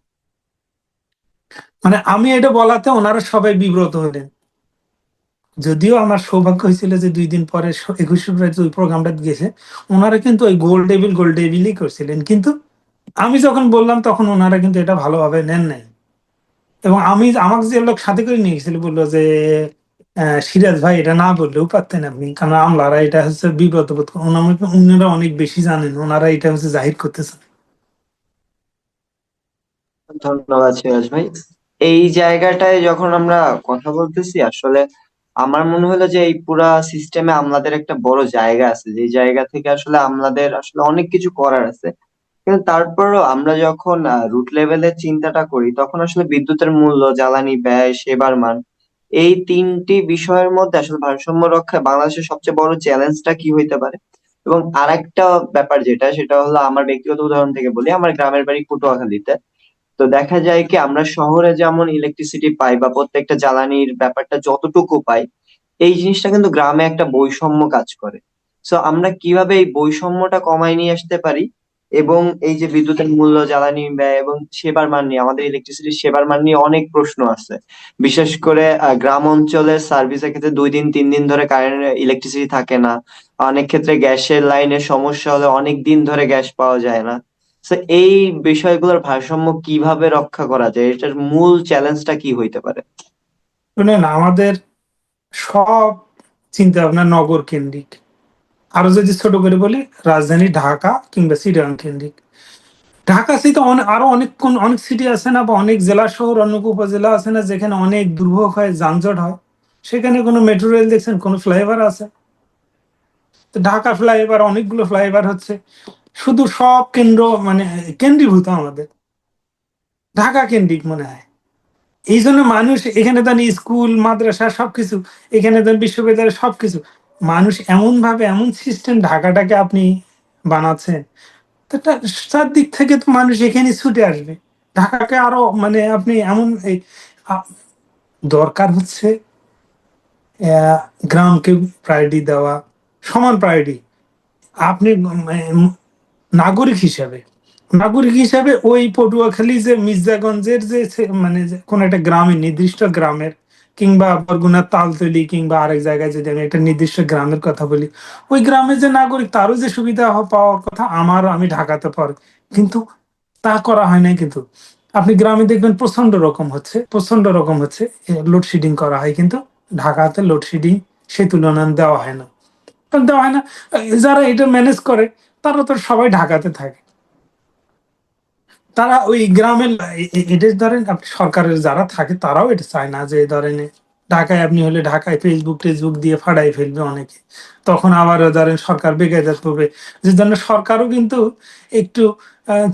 মানে আমি এটা বলাতে ওনারা সবাই বিব্রত হলেন। যদিও আমার সৌভাগ্য হয়েছিল যে 2 দিন পরে 21 ফেব্রুয়ারি ওই প্রোগ্রামটা গেছে, ওনারা কিন্তু ওই গোল টেবিলই করছিলেন, কিন্তু আমি যখন বললাম তখন ওনারা কিন্তু এটা ভালোভাবে নেন নাই। এবং আমি আমাকে যে লোক সাথে করে নিয়ে গেছিল বললো যে সিরাজ ভাই এটা না বললেও পারতেন আপনি, কারণ আমলারা এটা হচ্ছে বিব্রত বোধ করেন, ওনারা অনেক বেশি জানেন, ওনারা এটা হচ্ছে জাহির করতেছেন। ধন্যবাদ সিরাজ ভাই। এই জায়গাটায় যখন আমরা কথা বলতেছি, আসলে আমার মনে হলো যে এই পুরা সিস্টেমে আমলাদের একটা বড় জায়গা আছে, যে জায়গা থেকে আসলে আমলাদের আসলে অনেক কিছু করার আছে। কিন্তু তারপরও আমরা যখন রুট লেভেলের চিন্তাটা করি, তখন আসলে বিদ্যুতের মূল্য, জ্বালানি ব্যয়, সেবার মান, এই তিনটি বিষয়ের মধ্যে আসলে ভারসাম্য রক্ষায় বাংলাদেশের সবচেয়ে বড় চ্যালেঞ্জটা কি হইতে পারে। এবং আরেকটা ব্যাপার যেটা, সেটা হলো আমার ব্যক্তিগত উদাহরণ থেকে বলি, আমার গ্রামের বাড়ি পটুয়াখালীতে। তো দেখা যায় কি, আমরা শহরে যেমন ইলেকট্রিসিটি পাই বা প্রত্যেকটা জ্বালানির ব্যাপারটা যতটুকু পাই, এই জিনিসটা কিন্তু গ্রামে একটা বৈষম্য কাজ করে। সো আমরা কিভাবে এই বৈষম্যটা কমায় নিয়ে আসতে পারি, এবং এই যে বিদ্যুতের মূল্য, জ্বালানি ব্যয় এবং সেবার মান নিয়ে, আমাদের ইলেকট্রিসিটির সেবার মান নিয়ে অনেক প্রশ্ন আছে। বিশেষ করে গ্রাম অঞ্চলের সার্ভিসের ক্ষেত্রে 2 দিন 3 দিন ধরে কারেন্ট ইলেকট্রিসিটি থাকে না। অনেক ক্ষেত্রে গ্যাসের লাইনের সমস্যা হলে অনেক দিন ধরে গ্যাস পাওয়া যায় না। তো এই বিষয়গুলোর ভারসাম্য কিভাবে রক্ষা করা যায়, এটার মূল চ্যালেঞ্জটা কি হইতে পারে? শুনেন, আমাদের সব চিন্তা ভাবনা নগর কেন্দ্রিক। আরো যদি ছোট করে বলি, রাজধানী ঢাকা কিংবা চিটাগাং কেন্দ্রিক। ঢাকা সিটি আরো অনেক অনেক সিটি আছে না, বা অনেক জেলা শহর, অনেক উপজেলা আছে না, যেখানে অনেক দুর্ভোগ হয়, যানজট হয়, সেখানে কোনো মেট্রো রেল দেখছেন, কোনো ফ্লাইওভার আছে? তো ঢাকা ফ্লাইওভার, অনেকগুলো ফ্লাইওভার হচ্ছে, শুধু সব কেন্দ্র মানে কেন্দ্রীভূত আমাদের, ঢাকা কেন্দ্রিক মনে হয়। এই জন্য মানুষ এখানে দেন স্কুল মাদ্রাসা সবকিছু, এখানে দেন বিশ্ববিদ্যালয় সবকিছু, মানুষ এমন ভাবে এমন সিস্টেম ঢাকাটাকে আপনি বানাচ্ছেন, তো চারদিক থেকে তো মানুষ এখানে ছুটে আসবে। ঢাকাকে আরো মানে আপনি এমন এই আ- দরকার হচ্ছে আহ, গ্রামকে প্রায়োরিটি দেওয়া, সমান প্রায়োরিটি। আপনি নাগরিক হিসাবে নাগরিক হিসাবে ওই পটুয়াখালী যে মির্জাগঞ্জের যে মানে যে কোন একটা গ্রামের, নির্দিষ্ট গ্রামের, কিংবা বরগুনার তালতলি কিংবা আরেক জায়গায় যদি আমি একটা নির্দিষ্ট গ্রামের কথা বলি, ওই গ্রামের যে নাগরিক তারও যে সুবিধা পাওয়ার কথা আমারও, আমি ঢাকাতে পারি, কিন্তু তা করা হয় নাই। কিন্তু আপনি গ্রামে দেখবেন প্রচন্ড রকম হচ্ছে, প্রচন্ড রকম হচ্ছে, লোডশেডিং করা হয়, কিন্তু ঢাকাতে লোডশেডিং সে তুলনায় দেওয়া হয় না। কারণ দেওয়া হয় না, যারা এটা ম্যানেজ করে তারা তো সবাই ঢাকাতে থাকে। তারা ওই গ্রামের এটা ধরেন, আপনি সরকারের যারা থাকে তারাও এটা চায় না যে ধরেন ঢাকায় আপনি হলে ঢাকায় ফেসবুক টেসবুক দিয়ে ফাড়াই ফেলবে অনেকে, তখন আবার ধরেন সরকার বেকায়দাত করবে। যে জন্য সরকারও কিন্তু একটু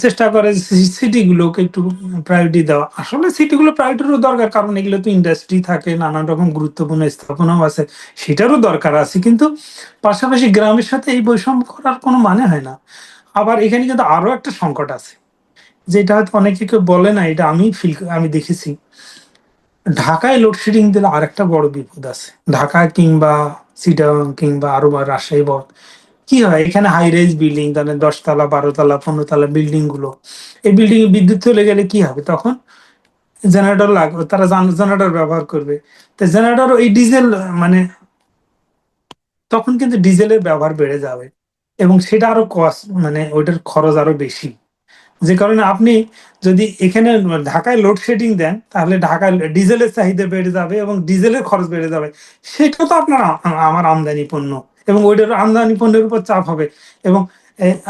চেষ্টা করে সিটি গুলোকে একটু প্রায়োরিটি দেওয়া। আসলে সিটি গুলো প্রায়োরিটিরও দরকার, কারণ এগুলো তো ইন্ডাস্ট্রি থাকে, নানান রকম গুরুত্বপূর্ণ স্থাপনাও আছে, সেটারও দরকার আছে, কিন্তু পাশাপাশি গ্রামের সাথে এই বৈষম্য করার কোনো মানে হয় না। আবার এখানে কিন্তু আরো একটা সংকট আছে, যেটা হয়তো অনেকে কেউ বলে না, এটা আমি দেখেছি। ঢাকায় লোডশেডিং দিলে আরেকটা বড় বিপদ আছে। ঢাকা কিংবা চিটাগাং কিংবা আরো বা রাজশাহী বল, কি হয় এখানে হাই রাইজ বিল্ডিং, ধরেন 10 তলা 12 তলা 15 তলা বিল্ডিং গুলো, এই বিল্ডিং এ বিদ্যুৎ চলে গেলে কি হবে তখন? জেনারেটর লাগবে, তারা জেনারেটর ব্যবহার করবে। তো জেনারেটর এই ডিজেল মানে, তখন কিন্তু ডিজেলের ব্যবহার বেড়ে যাবে, এবং সেটা আরো কস্ট, মানে ওইটার খরচ আরো বেশি। যে কারণে আপনি যদি এখানে ঢাকায় লোডশেডিং দেন, তাহলে ঢাকায় ডিজেলের চাহিদা বেড়ে যাবে এবং ডিজেলের খরচ বেড়ে যাবে। সেটাও তো আপনার আমার আমদানি পণ্য, এবং ওইটার আমদানি পণ্যের উপর চাপ হবে। এবং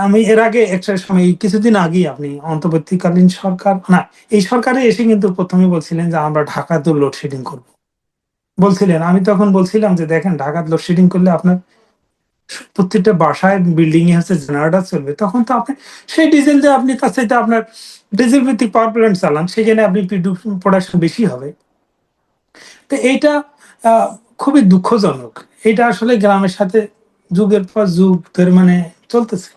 আমি এর আগে একটা সময়, কিছুদিন আগেই, আপনি অন্তর্বর্তীকালীন সরকার না, এই সরকারে এসে কিন্তু প্রথমে বলছিলেন যে আমরা ঢাকাতে লোডশেডিং করবো বলছিলেন। আমি তখন বলছিলাম যে দেখেন, ঢাকাতে লোডশেডিং করলে আপনার প্রত্যেকটা বাসায় বিল্ডিং এ হচ্ছে জেনারেটর চলবে, তখন তো আপনি সেই ডিজেল দিয়ে আপনি তার চাইতে আপনার ডিজেল ভিত্তিক পাওয়ার প্ল্যান্ট চালান, সেখানে আপনি প্রোডাকশন বেশি হবে। তো এইটা আহ, খুবই দুঃখজনক। এটা আসলে গ্রামের সাথে যুগের পর যুগ ধরে মানে চলতেছে।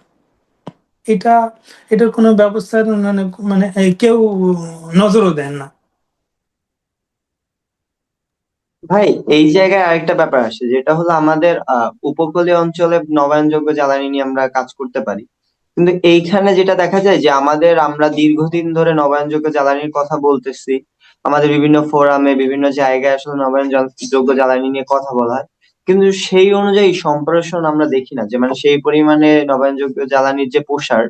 এটা এটার কোনো ব্যবস্থা মানে মানে কেউ নজরও দেন না। ভাই, এই জায়গায় আরেকটা ব্যাপার আসে, যেটা হলো আমাদের উপকূলীয় অঞ্চলে নবায়নযোগ্য জ্বালানি নিয়ে আমরা কাজ করতে পারি, কিন্তু এইখানে যেটা দেখা যায় যে আমরা দীর্ঘদিন ধরে নবায়নযোগ্য জ্বালানির কথা বলতেছি, আমাদের বিভিন্ন ফোরামে বিভিন্ন জায়গায় আসলে যোগ্য জ্বালানি নিয়ে কথা বলা হয়, কিন্তু সেই অনুযায়ী সম্প্রসারণ আমরা দেখি না, যে মানে সেই পরিমাণে নবায়নযোগ্য জ্বালানির যে প্রসার,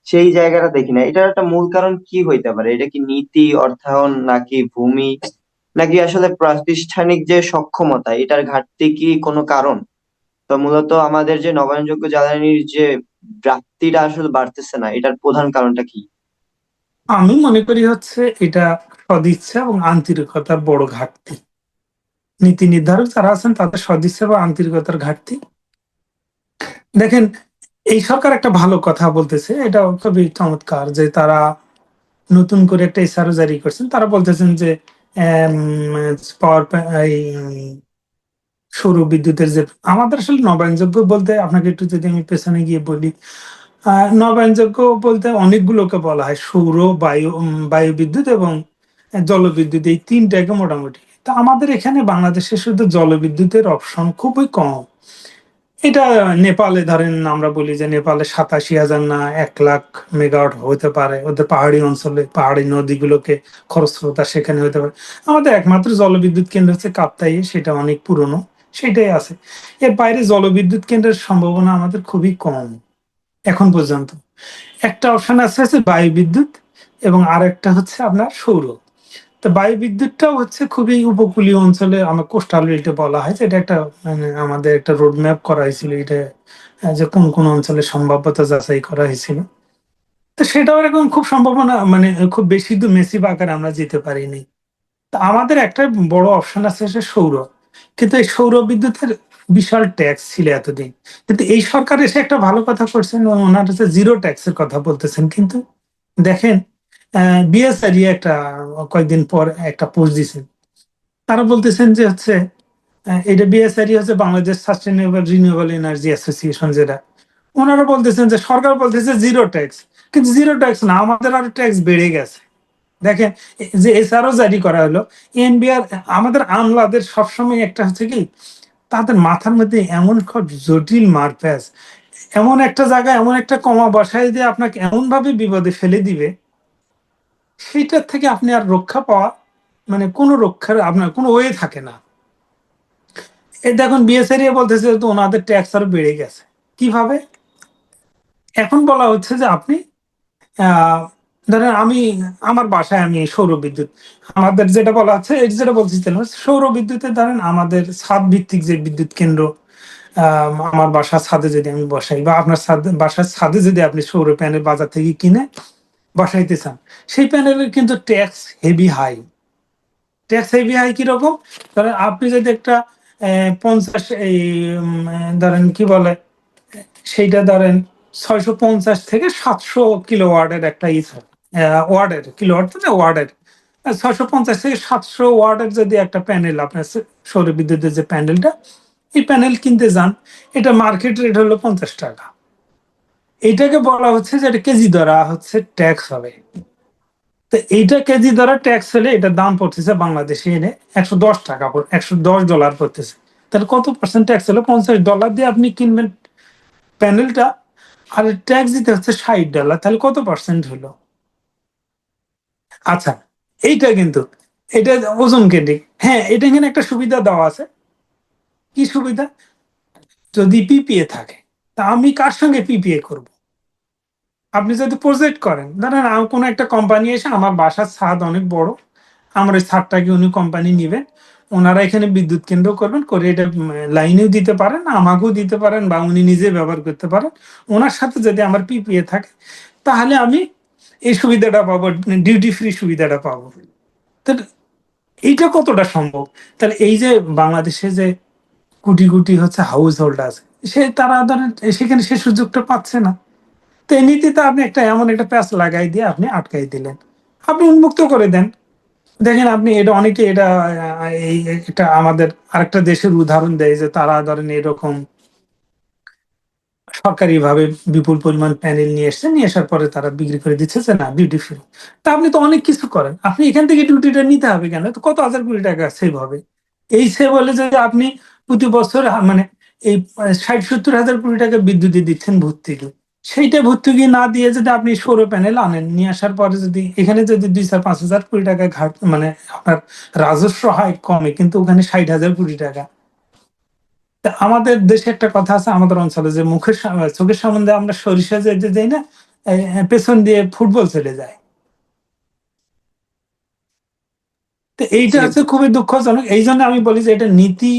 সেই জায়গাটা দেখি না। এটার একটা মূল কারণ কি হইতে পারে? এটা কি নীতি, অর্থায়ন, নাকি ভূমি, নাকি আসলে প্রাতিষ্ঠানিক যে সক্ষমতা, এটার ঘাটতি কি কোনো কারণ? তো মূলত আমাদের যে নবায়নযোগ্য জ্বালানির যে ব্যাপ্তিটা আসলে বাড়তেছে না, এটার প্রধান কারণটা কি? আমি মনে করি হচ্ছে এটা সদিচ্ছা এবং আন্তরিকতার বড় ঘাটতি। নীতি নির্ধারক যারা আছেন তাদের সদিচ্ছা বা আন্তরিকতার ঘাটতি। দেখেন, এই সরকার একটা ভালো কথা বলতেছে, এটা খুবই চমৎকার, যে তারা নতুন করে একটা এসআরও জারি করছেন। তারা বলতেছেন যে পাওয়ার, এই সৌর বিদ্যুতের যে আমাদের আসলে নবায়নযোগ্য বলতে, আপনাকে একটু যদি আমি পেছনে গিয়ে বলি, নবায়নযোগ্য বলতে অনেকগুলোকে বলা হয়, সৌর, বায়ু বিদ্যুৎ এবং জলবিদ্যুৎ, এই তিনটাকে মোটামুটি। তা আমাদের এখানে বাংলাদেশে শুধু জলবিদ্যুতের অপশন খুবই কম। এটা নেপালে ধরেন, আমরা বলি যে নেপালে 87,000 না 1 লাখ মেগাওয়াট হতে পারে, ওদের পাহাড়ি অঞ্চলে, পাহাড়ি নদীগুলোকে খরস্রোতা সেখানে হতে পারে। আমাদের একমাত্র জলবিদ্যুৎ কেন্দ্র হচ্ছে কাপ্তাই, সেটা অনেক পুরনো, সেটাই আছে। এর বাইরে জলবিদ্যুৎ কেন্দ্রের সম্ভাবনা আমাদের খুবই কম এখন পর্যন্ত। একটা অপশন আছে হচ্ছে বায়ু বিদ্যুৎ, এবং আরেকটা হচ্ছে আপনার সৌর। তো বায়ু বিদ্যুৎটাও হচ্ছে খুবই উপকূলীয় অঞ্চলে, আমার কোস্টাল বেল্টে বলা হয় যে এটা একটা মানে আমাদের একটা রোড ম্যাপ করা হয়েছিল এটা, যে কোন কোন অঞ্চলে সম্ভাব্যতা যাচাই করা হয়েছিল। তো সেটাও এরকম খুব সম্ভাবনা মানে খুব বেশি দূর মেসিভ আকারে আমরা যেতে পারিনি। তা আমাদের একটা বড় অপশন আছে সে সৌর। কিন্তু এই সৌর বিদ্যুতের বিশাল ট্যাক্স ছিল এতদিন, কিন্তু এই সরকার এসে একটা ভালো কথা করছেন, ওনার হচ্ছে জিরো ট্যাক্সের কথা বলতেছেন। কিন্তু দেখেন, বিএসআরই একটা কয়েকদিন পর একটা পোস্ট দিছেন, তারা বলতেছেন যে হচ্ছে এটা বিএসআরই হচ্ছে Bangladesh sustainable renewable energy association, যেটা ওনারা বলতেছেন যে সরকার বলতেছে জিরো ট্যাক্স, কিন্তু জিরো ট্যাক্স না, আমাদের আরো ট্যাক্স বেড়ে গেছে। দেখেন, যে এসআরও জারি করা হলো, এনবিআর, আমাদের আমলাদের সবসময় একটা হচ্ছে কি, তাদের মাথার মধ্যে এমন সব জটিল মারপ্যাচ, এমন একটা জায়গায় এমন একটা কমা বসায় দিয়ে আপনাকে এমন ভাবে বিপদে ফেলে দিবে, সেইটার থেকে আপনি আর রক্ষা পাওয়া মানে কোনো রক্ষার আপনার কোনো ওয়ে থাকে না। এই দেখুন বিএসআরিয়া বলতেছে তো ওনাদের ট্যাক্স আরো বেড়ে গেছে। কিভাবে? এখন বলা হচ্ছে যে আপনি আহ ধরেন আমি আমার বাসায় আমি সৌর বিদ্যুৎ, আমাদের যেটা বলা হচ্ছে এই যেটা বলছিলাম সৌর বিদ্যুতে ধরেন আমাদের ছাদ ভিত্তিক যে বিদ্যুৎ কেন্দ্র, আমার বাসার ছাদে যদি আমি বসাই বা আপনার বাসার ছাদে যদি আপনি সৌর প্যানেল বাজার থেকে কিনে বসাইতে চান, সেই প্যানেলের কিন্তু tax heavy high. Tax heavy high কিরকম? ধরেন আপনি যদি একটা 50 এই ধরেন কি বলে সেইটা ধরেন 650 থেকে 700 কিলোওয়াটের একটা ওয়ার্ডের কিলোওয়াট না ওয়ার্ডের 650 থেকে 700 ওয়াটের যদি একটা প্যানেল আপনার সৌর বিদ্যুতের যে প্যানেলটা, এই প্যানেল কিনতে যান, এটা মার্কেট রেট হলো 50 টাকা। এইটাকে বলা হচ্ছে যে এটা কেজি ধরা হচ্ছে ট্যাক্স হবে। তো এইটা কেজি ধরা ট্যাক্স হলে এটার দাম পড়তেছে বাংলাদেশে এনে $110, $110 পড়তেছে। তাহলে কত পার্সেন্ট ট্যাক্স হলো? $50 দিয়ে আপনি কিনবেন প্যানেলটা, আর ট্যাক্স দিতে হচ্ছে $60। তাহলে কত পার্সেন্ট হলো? আচ্ছা, এইটা কিন্তু এটা ওজন কেন্দ্রিক। হ্যাঁ, এটা এখানে একটা সুবিধা দেওয়া আছে। কি সুবিধা? যদি পিপিএ থাকে, তা আমি কার সঙ্গে পিপিএ করব? আপনি যদি প্রজেক্ট করেন, ধরেন কোনো একটা কোম্পানি এসে আমার বাসার ছাদ অনেক বড়, আমার ওই ছাদটাকে উনি কোম্পানি নিবেন, ওনারা এখানে বিদ্যুৎ কেন্দ্র করবেন, করে এটা লাইনেও দিতে পারেন, আমাকেও দিতে পারেন, বা উনি নিজে ব্যবহার করতে পারেন। ওনার সাথে যদি আমার পিপিএ থাকে, তাহলে আমি এই সুবিধাটা পাবো, ডিউটি ফ্রি সুবিধাটা পাবো। তো এইটা কতটা সম্ভব? তাহলে এই যে বাংলাদেশে যে কোটি কোটি হচ্ছে হাউস হোল্ড আছে, সে তারা ধরেন সেখানে সে সুযোগটা পাচ্ছে না। তো এই নীতিতে আপনি একটা এমন একটা প্যাচ লাগাই দিয়ে আপনি আটকাই দিলেন, আপনি উন্মুক্ত করে দেন। দেখেন আপনি এটা অনেকে এটা এই এটা আমাদের আরেকটা দেশের উদাহরণ দেয় যে তারা ধরেন এরকম সরকারি ভাবে বিপুল পরিমাণ প্যানেল নিয়ে এসছে, নিয়ে আসার পরে তারা বিক্রি করে দিচ্ছে যে না ডিউটি ফ্রি। তা আপনি তো অনেক কিছু করেন, আপনি এখান থেকে ডিউটিটা নিতে হবে কেন? তো কত হাজার কোটি টাকা সেভ হবে। এই সেভ হলে যে আপনি প্রতি বছর মানে এই 60-70 হাজার কোটি টাকা বিদ্যুৎ দিচ্ছেন ভর্তুকি, সেইটা ভর্তুকি না দিয়ে যদি আপনি সৌর প্যানেল আনেন, নিয়ে আসার পরে যদি এখানে যদি 2-4-5 হাজার কোটি টাকা ঘাট মানে আপনার রাজস্ব হয় কমে, কিন্তু ওখানে 60 হাজার কোটি টাকা। তা আমাদের দেশে একটা কথা আছে আমাদের অঞ্চলে, যে চোখের সামনে আমরা সরিষা যেতে যাই না, পেছন দিয়ে ফুটবল চলে যায়। তো এইটা জি। হচ্ছে খুবই দুঃখজনক। এই জন্য আমি বলি যে এটা নীতি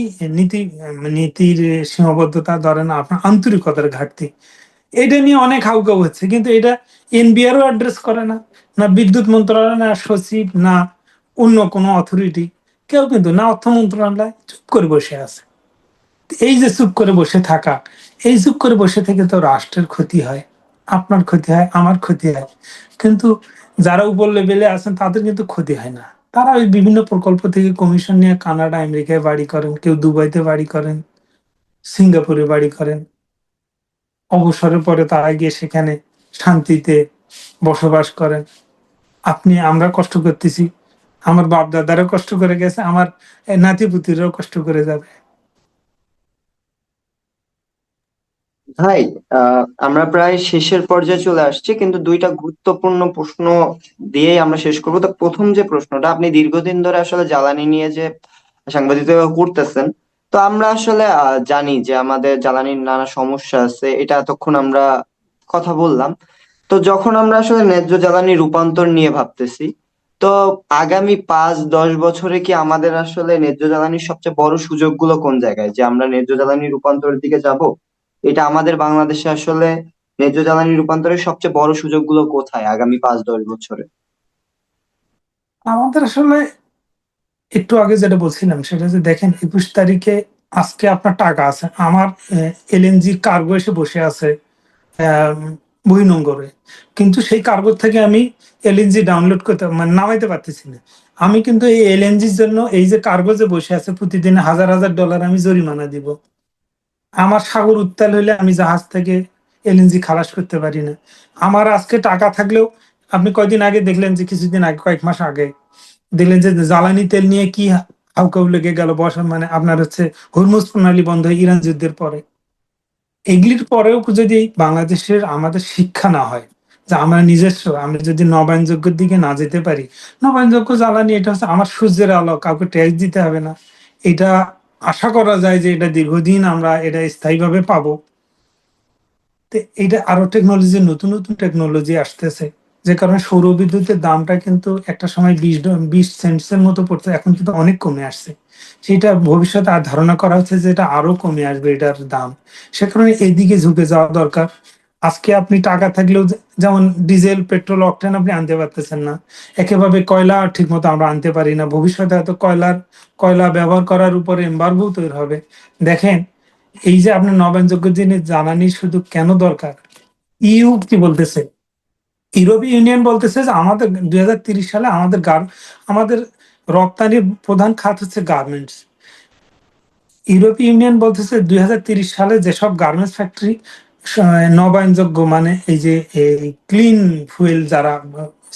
নীতির সীমাবদ্ধতা, ধরেন আপনার আন্তরিকতার ঘাটতি। এটা নিয়ে অনেক হাউকাউ হচ্ছে, কিন্তু এটা এনবিআরও অ্যাড্রেস করে না, না বিদ্যুৎ মন্ত্রণালয়, না সচিব, না অন্য কোনো অথরিটি, কেউ কিন্তু না, অর্থ মন্ত্রণালয় চুপ করে বসে আছে। এই যে চুপ করে বসে থাকা, এই চুপ করে বসে থেকে তো রাষ্ট্রের ক্ষতি হয়, আপনার ক্ষতি হয়, আমার ক্ষতি হয়, কিন্তু যারা উপর লেভেলে আছেন তাদের কিন্তু ক্ষতি হয় না। তারা ওই বিভিন্ন প্রকল্প থেকে কমিশন নিয়ে কানাডা আমেরিকায় বাড়ি করেন, কেউ দুবাইতে বাড়ি করেন, সিঙ্গাপুরে বাড়ি করেন, অবসরের পরে তারা গিয়ে সেখানে শান্তিতে বসবাস করেন। আমরা কষ্ট করতেছি, আমার বাপ দাদারও কষ্ট করে গেছে, আমার নাতিপুতিরাও কষ্ট করে যাবে। ভাই, আমরা প্রায় শেষের পর্যায়ে চলে আসছি, কিন্তু দুইটা গুরুত্বপূর্ণ প্রশ্ন দিয়েই আমরা শেষ করবো। তো প্রথম যে প্রশ্নটা, আপনি দীর্ঘদিন ধরে আসলে জ্বালানি নিয়ে যে সাংবাদিকতা করতেছেন, তো আমরা আসলে জানি যে আমাদের জ্বালানির নানা সমস্যা আছে, এটা এতক্ষণ আমরা কথা বললাম। তো যখন আমরা আসলে ন্যায্য জ্বালানি রূপান্তর নিয়ে ভাবতেছি, তো আগামী 5-10 বছরে কি আমাদের আসলে ন্যায্য জ্বালানির সবচেয়ে বড় সুযোগগুলো কোন জায়গায়, যে আমরা ন্যায্য জ্বালানি রূপান্তরের দিকে যাব? এটা আমাদের বাংলাদেশে আসলে ন্যায্য জ্বালানি রূপান্তরের সবচেয়ে বড় সুযোগগুলো কোথায় আগামী 5-10 বছরে? আমাদের আসলে একটু আগে যেটা বলছিলাম সেটা যে দেখেন 21 তারিখে আজকে আপনার টাকা আছে, আমার এলএনজি কার্গো এসে বসে আছে আহ, বহির্নোঙরে, কিন্তু সেই কার্গো থেকে আমি এলএনজি ডাউনলোড করতে মানে নামাইতে পারতেছি না। আমি কিন্তু এই এলএনজির জন্য এই যে কার্গো যে বসে আছে প্রতিদিন হাজার হাজার ডলার আমি জরিমানা দিব। আমার সাগর উত্তাল হইলে আমি জাহাজ থেকে এলএনজি খালাস করতে পারি না। আমার আজকে টাকা থাকলেও আপনি কয়দিন আগে দেখলেন যে কিছুদিন আগে কয়েক মাস আগে দেখলেন যে জ্বালানি তেল নিয়ে কি খাউখাউ লেগে গেল, বসা মানে আপনার হচ্ছে হরমুজ প্রণালী বন্ধ হয় ইরান যুদ্ধের পরে। এগুলির পরেও যদি বাংলাদেশের আমাদের শিক্ষা না হয় যে আমরা নিজস্ব, আমরা যদি নবায়নযোগ্যের দিকে না যেতে পারি, নবায়নযোগ্য জ্বালানি এটা হচ্ছে আমার সূর্যের আলো, কাউকে ট্যাক্স দিতে হবে না, এটা আশা করা যায় যে এটা দীর্ঘদিন আমরা এটা স্থায়ীভাবে পাবো। তো এটা আরো টেকনোলজি, নতুন নতুন টেকনোলজি আসতেছে, যে কারণে সৌর বিদ্যুতের দামটা কিন্তু একটা সময় 20 সেন্টস এর মতো পড়তো, এখন কিন্তু অনেক কমে আসছে। সেটা ভবিষ্যতে আর ধারণা করা হচ্ছে যে এটা আরো কমে আসবে এটার দাম। সে কারণে এদিকে ঝুঁকে যাওয়া দরকার। আজকে আপনি টাকা থাকলেও যেমন ডিজেল, পেট্রোল, অকটেন আপনি আনতে পারতেছেন না, একেভাবে কয়লা ঠিক মতো আমরা আনতে পারি না। ভবিষ্যতে হয়তো কয়লা ব্যবহার করার উপরে এমবার্গো তৈরি হবে। দেখেন, এই যে আপনার নবায়নযোগ্য জিনিস জ্বালানি শুধু কেন দরকার, ইউ কি বলতেছে, ইউরোপীয় ইউনিয়ন বলতেছে যে আমাদের 2030 সালে আমাদের রপ্তানির প্রধান খাত হচ্ছে গার্মেন্টস। ইউরোপীয় ইউনিয়ন বলতেছে 2030 সালে যেসব গার্মেন্টস ফ্যাক্টরি নবায়নযোগ্য মানে এই যে ক্লিন ফুয়েল যারা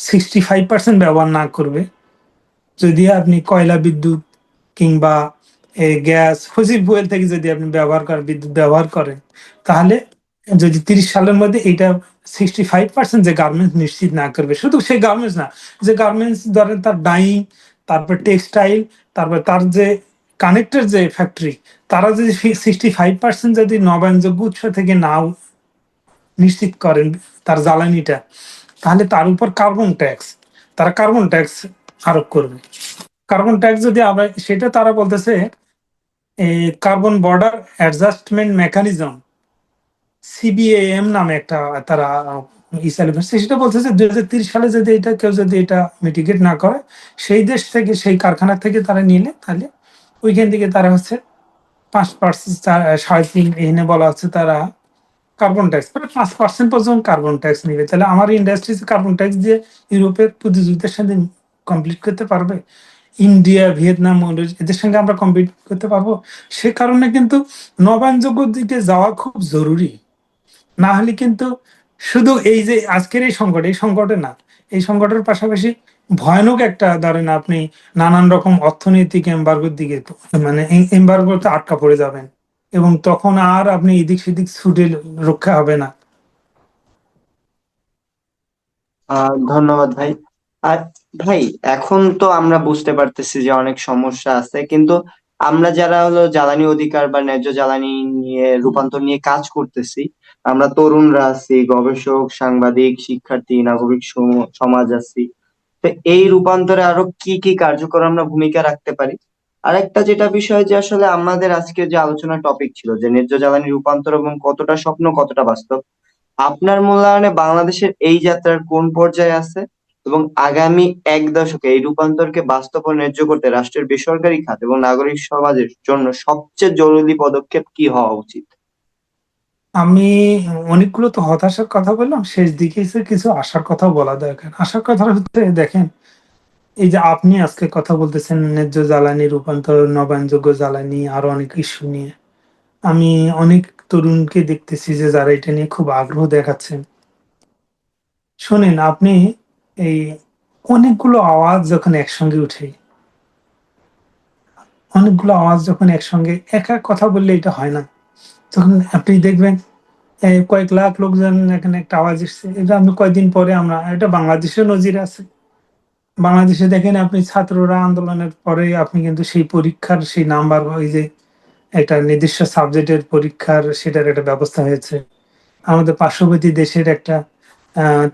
65% ব্যবহার না করবে, যদি আপনি কয়লা বিদ্যুৎ কিংবা গ্যাস, ফসিল ফুয়েল থেকে যদি আপনি বিদ্যুৎ ব্যবহার করেন, তাহলে যদি 30 সালের মধ্যে এটা 65% যে গার্মেন্টস নিশ্চিত না করবে, শুধু সেই গার্মেন্টস না, যে গার্মেন্টস ধরেন তার ডাইং, তারপর টেক্সটাইল, তারপর তার যে কানেক্টেড যে ফ্যাক্টরি, তারা যদি 65% যদি নবায়নযোগ্য উৎস থেকে নাও নিশ্চিত করেন তার জ্বালানিটা, তাহলে তার উপর কার্বন ট্যাক্স আরোপ করবে। কার্বন ট্যাক্স যদি আমরা সেটা, তারা বলতেছে carbon border adjustment mechanism, CBM নামে একটা তারা সেটা বলতেছে 2030 সালে যদি এটা কেউ যদি এটা মিটিগেট না করে, সেই দেশ থেকে সেই কারখানা থেকে তারা নিলে, তাহলে ওইখান থেকে তারা হচ্ছে 5%, 3.5 এনে বলা হচ্ছে তারা কার্বন ট্যাক্স, মানে 5% পর্যন্ত কার্বন ট্যাক্স নিবে। তাহলে আমার ইন্ডাস্ট্রি কার্বন ট্যাক্স দিয়ে ইউরোপের প্রতিযোগিতার সাথে কমপ্লিট করতে পারবে? ইন্ডিয়া, ভিয়েতনাম, এদের সঙ্গে আমরা কম্পিট করতে পারবো? সে কারণে কিন্তু নবায়নযোগ্য দিকে যাওয়া খুব জরুরি। না হলে কিন্তু শুধু এই যে আজকের এই সংকটে না, এই সংকটের পাশাপাশি ভয়ানক একটা, ধরেন আপনি নানান রকম অর্থনৈতিক এমবার্গোর দিকে মানে এমবার্গোতে আটকা পড়ে যাবেন, এবং তখন আর আপনি এদিক সেদিক ছুটে রক্ষা হবে না। ধন্যবাদ ভাই। আর ভাই, এখন তো আমরা বুঝতে পারতেছি যে অনেক সমস্যা আছে, কিন্তু আমরা যারা হলো জ্বালানি অধিকার বা ন্যায্য জ্বালানি নিয়ে রূপান্তর নিয়ে কাজ করতেছি, আমরা তরুণরা আছি, গবেষক, সাংবাদিক, শিক্ষার্থী, নাগরিক সমাজ আছি। তো এই রূপান্তরে আরো কি কি কার্যকর আমরা ভূমিকা রাখতে পারি? আরেকটা যেটা বিষয়, যে আসলে আমাদের আজকে যে আলোচনা টপিক ছিল যে ন্যায্য জ্বালানি রূপান্তর এবং কতটা স্বপ্ন কতটা বাস্তব, আপনার মূল্যায়নে বাংলাদেশের এই যাত্রার কোন পর্যায়ে আছে, এবং আগামী 1 দশকে এই রূপান্তরকে বাস্তব ও ন্যায্য করতে রাষ্ট্রের বেসরকারি খাত এবং নাগরিক সমাজের জন্য সবচেয়ে জরুরি পদক্ষেপ কি হওয়া উচিত? আমি অনেকগুলো তো হতাশার কথা বললাম, শেষ দিকে এসে কিছু আশার কথা বলা দরকার। আশার কথা হচ্ছে, দেখেন, এই যে আপনি আজকে কথা বলতেছেন ন্যায্য জ্বালানি রূপান্তর, নবায়নযোগ্য জ্বালানি, আরো অনেক ইস্যু নিয়ে, আমি অনেক তরুণকে দেখতেছি যে যারা এটা নিয়ে খুব আগ্রহ দেখাচ্ছেন। শোনেন আপনি, এই অনেকগুলো আওয়াজ যখন একসঙ্গে উঠে, অনেকগুলো আওয়াজ যখন একসঙ্গে একা কথা বললে এটা হয় না, তখন আপনি দেখবেন কয়েক লাখ লোকজন এখানে একটা আওয়াজ এসছে, এটা আপনি কয়েকদিন পরে আমরা, এটা বাংলাদেশে নজির আছে। বাংলাদেশে দেখেন আপনি, ছাত্ররা আন্দোলনের পরে আপনি কিন্তু সেই পরীক্ষার সেই নাম্বার, ওই যে একটা নির্দিষ্ট সাবজেক্টের পরীক্ষার সেটার একটা ব্যবস্থা হয়েছে। আমাদের পার্শ্ববর্তী দেশের একটা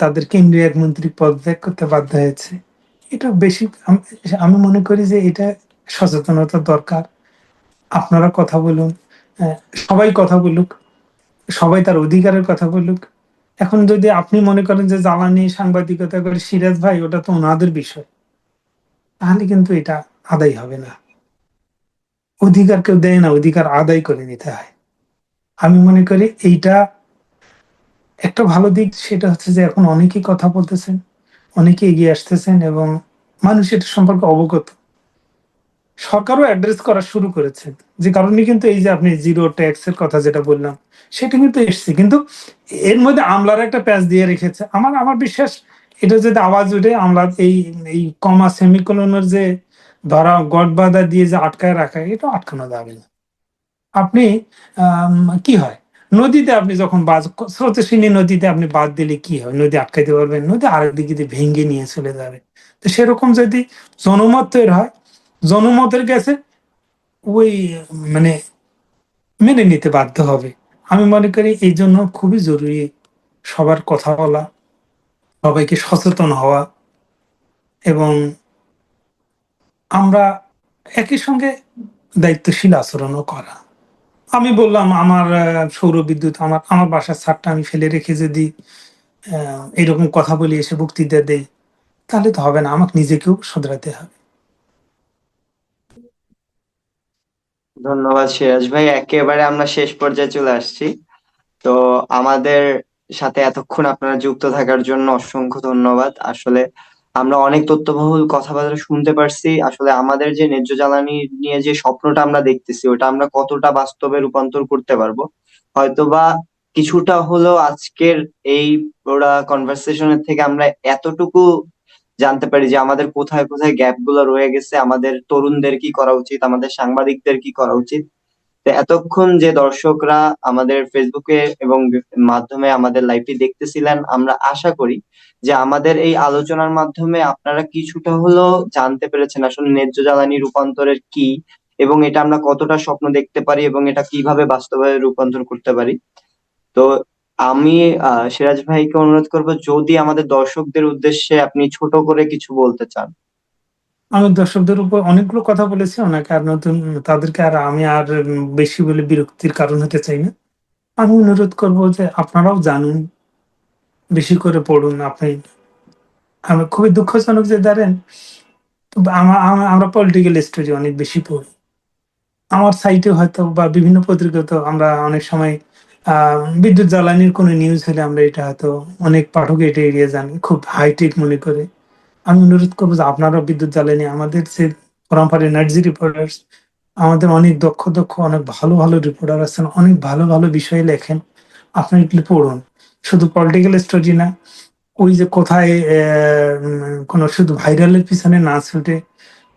তাদের কেন্দ্রীয় এক মন্ত্রী পদত্যাগ করতে বাধ্য হয়েছে। এটা বেশি আমি মনে করি যে এটা সচেতনতা দরকার। আপনারা কথা বলুন, আহ, সবাই কথা বলুক, সবাই তার অধিকারের কথা বলুক। এখন যদি আপনি মনে করেন যে জ্বালানি সাংবাদিকতা করে সিরাজ ভাই, ওটা তো ওনাদের বিষয়, তাহলে কিন্তু এটা আদায় হবে না। অধিকার কেউ দেয় না, অধিকার আদায় করে নিতে হয়। আমি মনে করি এইটা একটা ভালো দিক, সেটা হচ্ছে যে এখন অনেকেই কথা বলতেছেন, অনেকে এগিয়ে আসতেছেন, এবং মানুষ এটা সম্পর্কে অবগত। সরকারও অ্যাড্রেস করা শুরু করেছে, যে কারণে কিন্তু এই যে আপনি জিরো ট্যাক্স এর কথা যেটা বললাম, সেটা কিন্তু এসছে, কিন্তু এর মধ্যে আমলার একটা প্যাচ দিয়ে রেখেছে। আমার আমার বিশ্বাস, এটা যদি আওয়াজ উঠে, আমলা এই এই কমা সেমিকোলনের যে ধরা গড বাধা দিয়ে যে আটকায় রাখা, এটা আটকানো যাবে না। আপনি কি হয়, নদীতে আপনি যখন বাঁধ, স্রোতস্বিনী নদীতে আপনি বাঁধ দিলে কি হয়, নদী আটকাইতে পারবেন? নদী আরেকদিকে দিয়ে ভেঙে নিয়ে চলে যাবে। তো সেরকম যদি জনমত তৈরি হয়, জনমতের কাছে ওই মানে মেনে নিতে বাধ্য হবে। আমি মনে করি এই জন্য খুবই জরুরি সবার কথা বলা, সবাইকে সচেতন হওয়া, এবং আমরা একই সঙ্গে দায়িত্বশীল আচরণও করা। আমি বললাম আমার সৌর বিদ্যুৎ, আমার আমার বাসার ছাদটা আমি ফেলে রেখে যদি এরকম কথা বলি, এসে বক্তৃতা দেই, তাহলে তো হবে না, আমাকে নিজেকেও শোধরাতে হবে। ধন্যবাদ সিরাজ ভাই, একেবারে আমরা শেষ পর্যায়ে চলে আসছি। তো আমাদের সাথে এতক্ষণ আপনারা যুক্ত থাকার জন্য অসংখ্য ধন্যবাদ। আসলে আমরা অনেক তথ্যবহুল কথাবার্তা শুনতে পারছি। আসলে আমাদের যে ন্যায্য জ্বালানি নিয়ে যে স্বপ্নটা আমরা দেখতেছি, ওটা আমরা কতটা বাস্তবে রূপান্তর করতে পারবো, হয়তোবা কিছুটা হলেও আজকের এই পুরা কনভারসেশনের থেকে আমরা এতটুকু জানতে পারি যে আমাদের কোথায় কোথায় গ্যাপ গুলো রয়ে গেছে, আমাদের তরুণদের কি করা উচিত, আমাদের সাংবাদিকদের কি করা উচিত। তো এতক্ষণ যে দর্শকরা আমাদের ফেসবুকে এবং মাধ্যমে আমাদের লাইভটি দেখতেছিলেন, আমরা আশা করি যে আমাদের এই আলোচনার মাধ্যমে আপনারা কিছুটা হলেও জানতে পেরেছেন আসলে ন্যায্য জ্বালানি রূপান্তরের কি, এবং এটা আমরা কতটা স্বপ্ন দেখতে পারি এবং এটা কিভাবে বাস্তবে রূপান্তর করতে পারি। তো আমি সিরাজ ভাইকে অনুরোধ করব, যদি আমাদের দর্শকদের উদ্দেশ্যে আপনি ছোট করে কিছু বলতে চান। আমি দর্শকদের উপর অনেকগুলো কথা বলেছি, অনেকে আর নতুন, তাদেরকে আর আমি আর বেশি বলে বিরক্তির কারণ হতে চাই না। আমি অনুরোধ করব যে আপনারাও জানুন, বেশি করে পড়ুন। আপনি, আমি খুবই দুঃখজনক যে ধরেন আমরা পলিটিক্যাল স্টোরি অনেক বেশি পড়ি। আমার সাইটে হয়তো বা বিভিন্ন পত্রিকাতে আমরা অনেক সময় বিদ্যুৎ জ্বালানির কোনো নিউজ হলে আমরা এটা হয়তো অনেক পাঠক এটা এড়িয়ে যান, খুব হাইটেক মনে করে। আমি অনুরোধ করবো যে আপনারাও বিদ্যুৎ জ্বালানি, আমাদের যে পরম্পরা এনার্জি রিপোর্টার্স, আমাদের অনেক দক্ষ দক্ষ অনেক ভালো ভালো রিপোর্টার আছেন, অনেক ভালো ভালো বিষয় লেখেন। আপনারা এগুলো পড়ুন, শুধু পলিটিক্যাল স্টোরি না, ওই যে কোথায় কোনো শুধু ভাইরালের পিছনে না ছুটে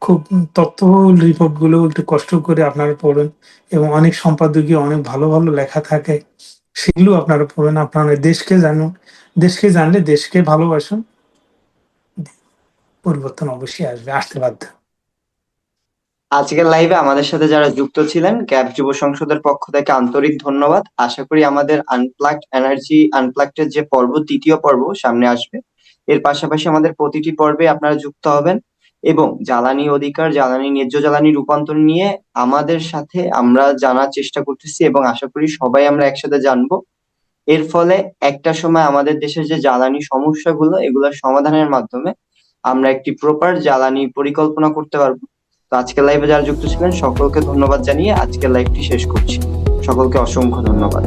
খুব তথ্যবহুল রিপোর্ট গুলো একটু কষ্ট করে আপনারা পড়ুন। এবং অনেক সম্পাদকীয় অনেক ভালো ভালো লেখা থাকে, সেগুলো আপনারা পড়ুন। আপনারা দেশকে জানুন, দেশকে জানলে দেশকে ভালোবাসুন, পরিবর্তন অবশ্যই আসবে, আসতে বাধ্য। আজকের লাইভে আমাদের সাথে যারা যুক্ত ছিলেন, ক্যাব যুব সংসদের পক্ষ থেকে আন্তরিক ধন্যবাদ। আশা করি আমাদের আনপ্লাগড এনার্জি আনপ্লাগড এর যে পর্ব, তৃতীয় পর্ব সামনে আসবে, এর পাশাপাশি আমাদের প্রতিটি পর্বে আপনারা যুক্ত হবেন এবং জ্বালানি অধিকার, জ্বালানি ন্যায্য জ্বালানি রূপান্তর নিয়ে আমাদের সাথে আমরা জানার চেষ্টা করতেছি, এবং আশা করি সবাই আমরা একসাথে জানবো। এর ফলে একটা সময় আমাদের দেশের যে জ্বালানি সমস্যাগুলো, এগুলোর সমাধানের মাধ্যমে আমরা একটি প্রপার জ্বালানি পরিকল্পনা করতে পারবো। তো আজকের লাইভে যারা যুক্ত ছিলেন সকলকে ধন্যবাদ জানিয়ে আজকের লাইভটি শেষ করছি। সকলকে অসংখ্য ধন্যবাদ।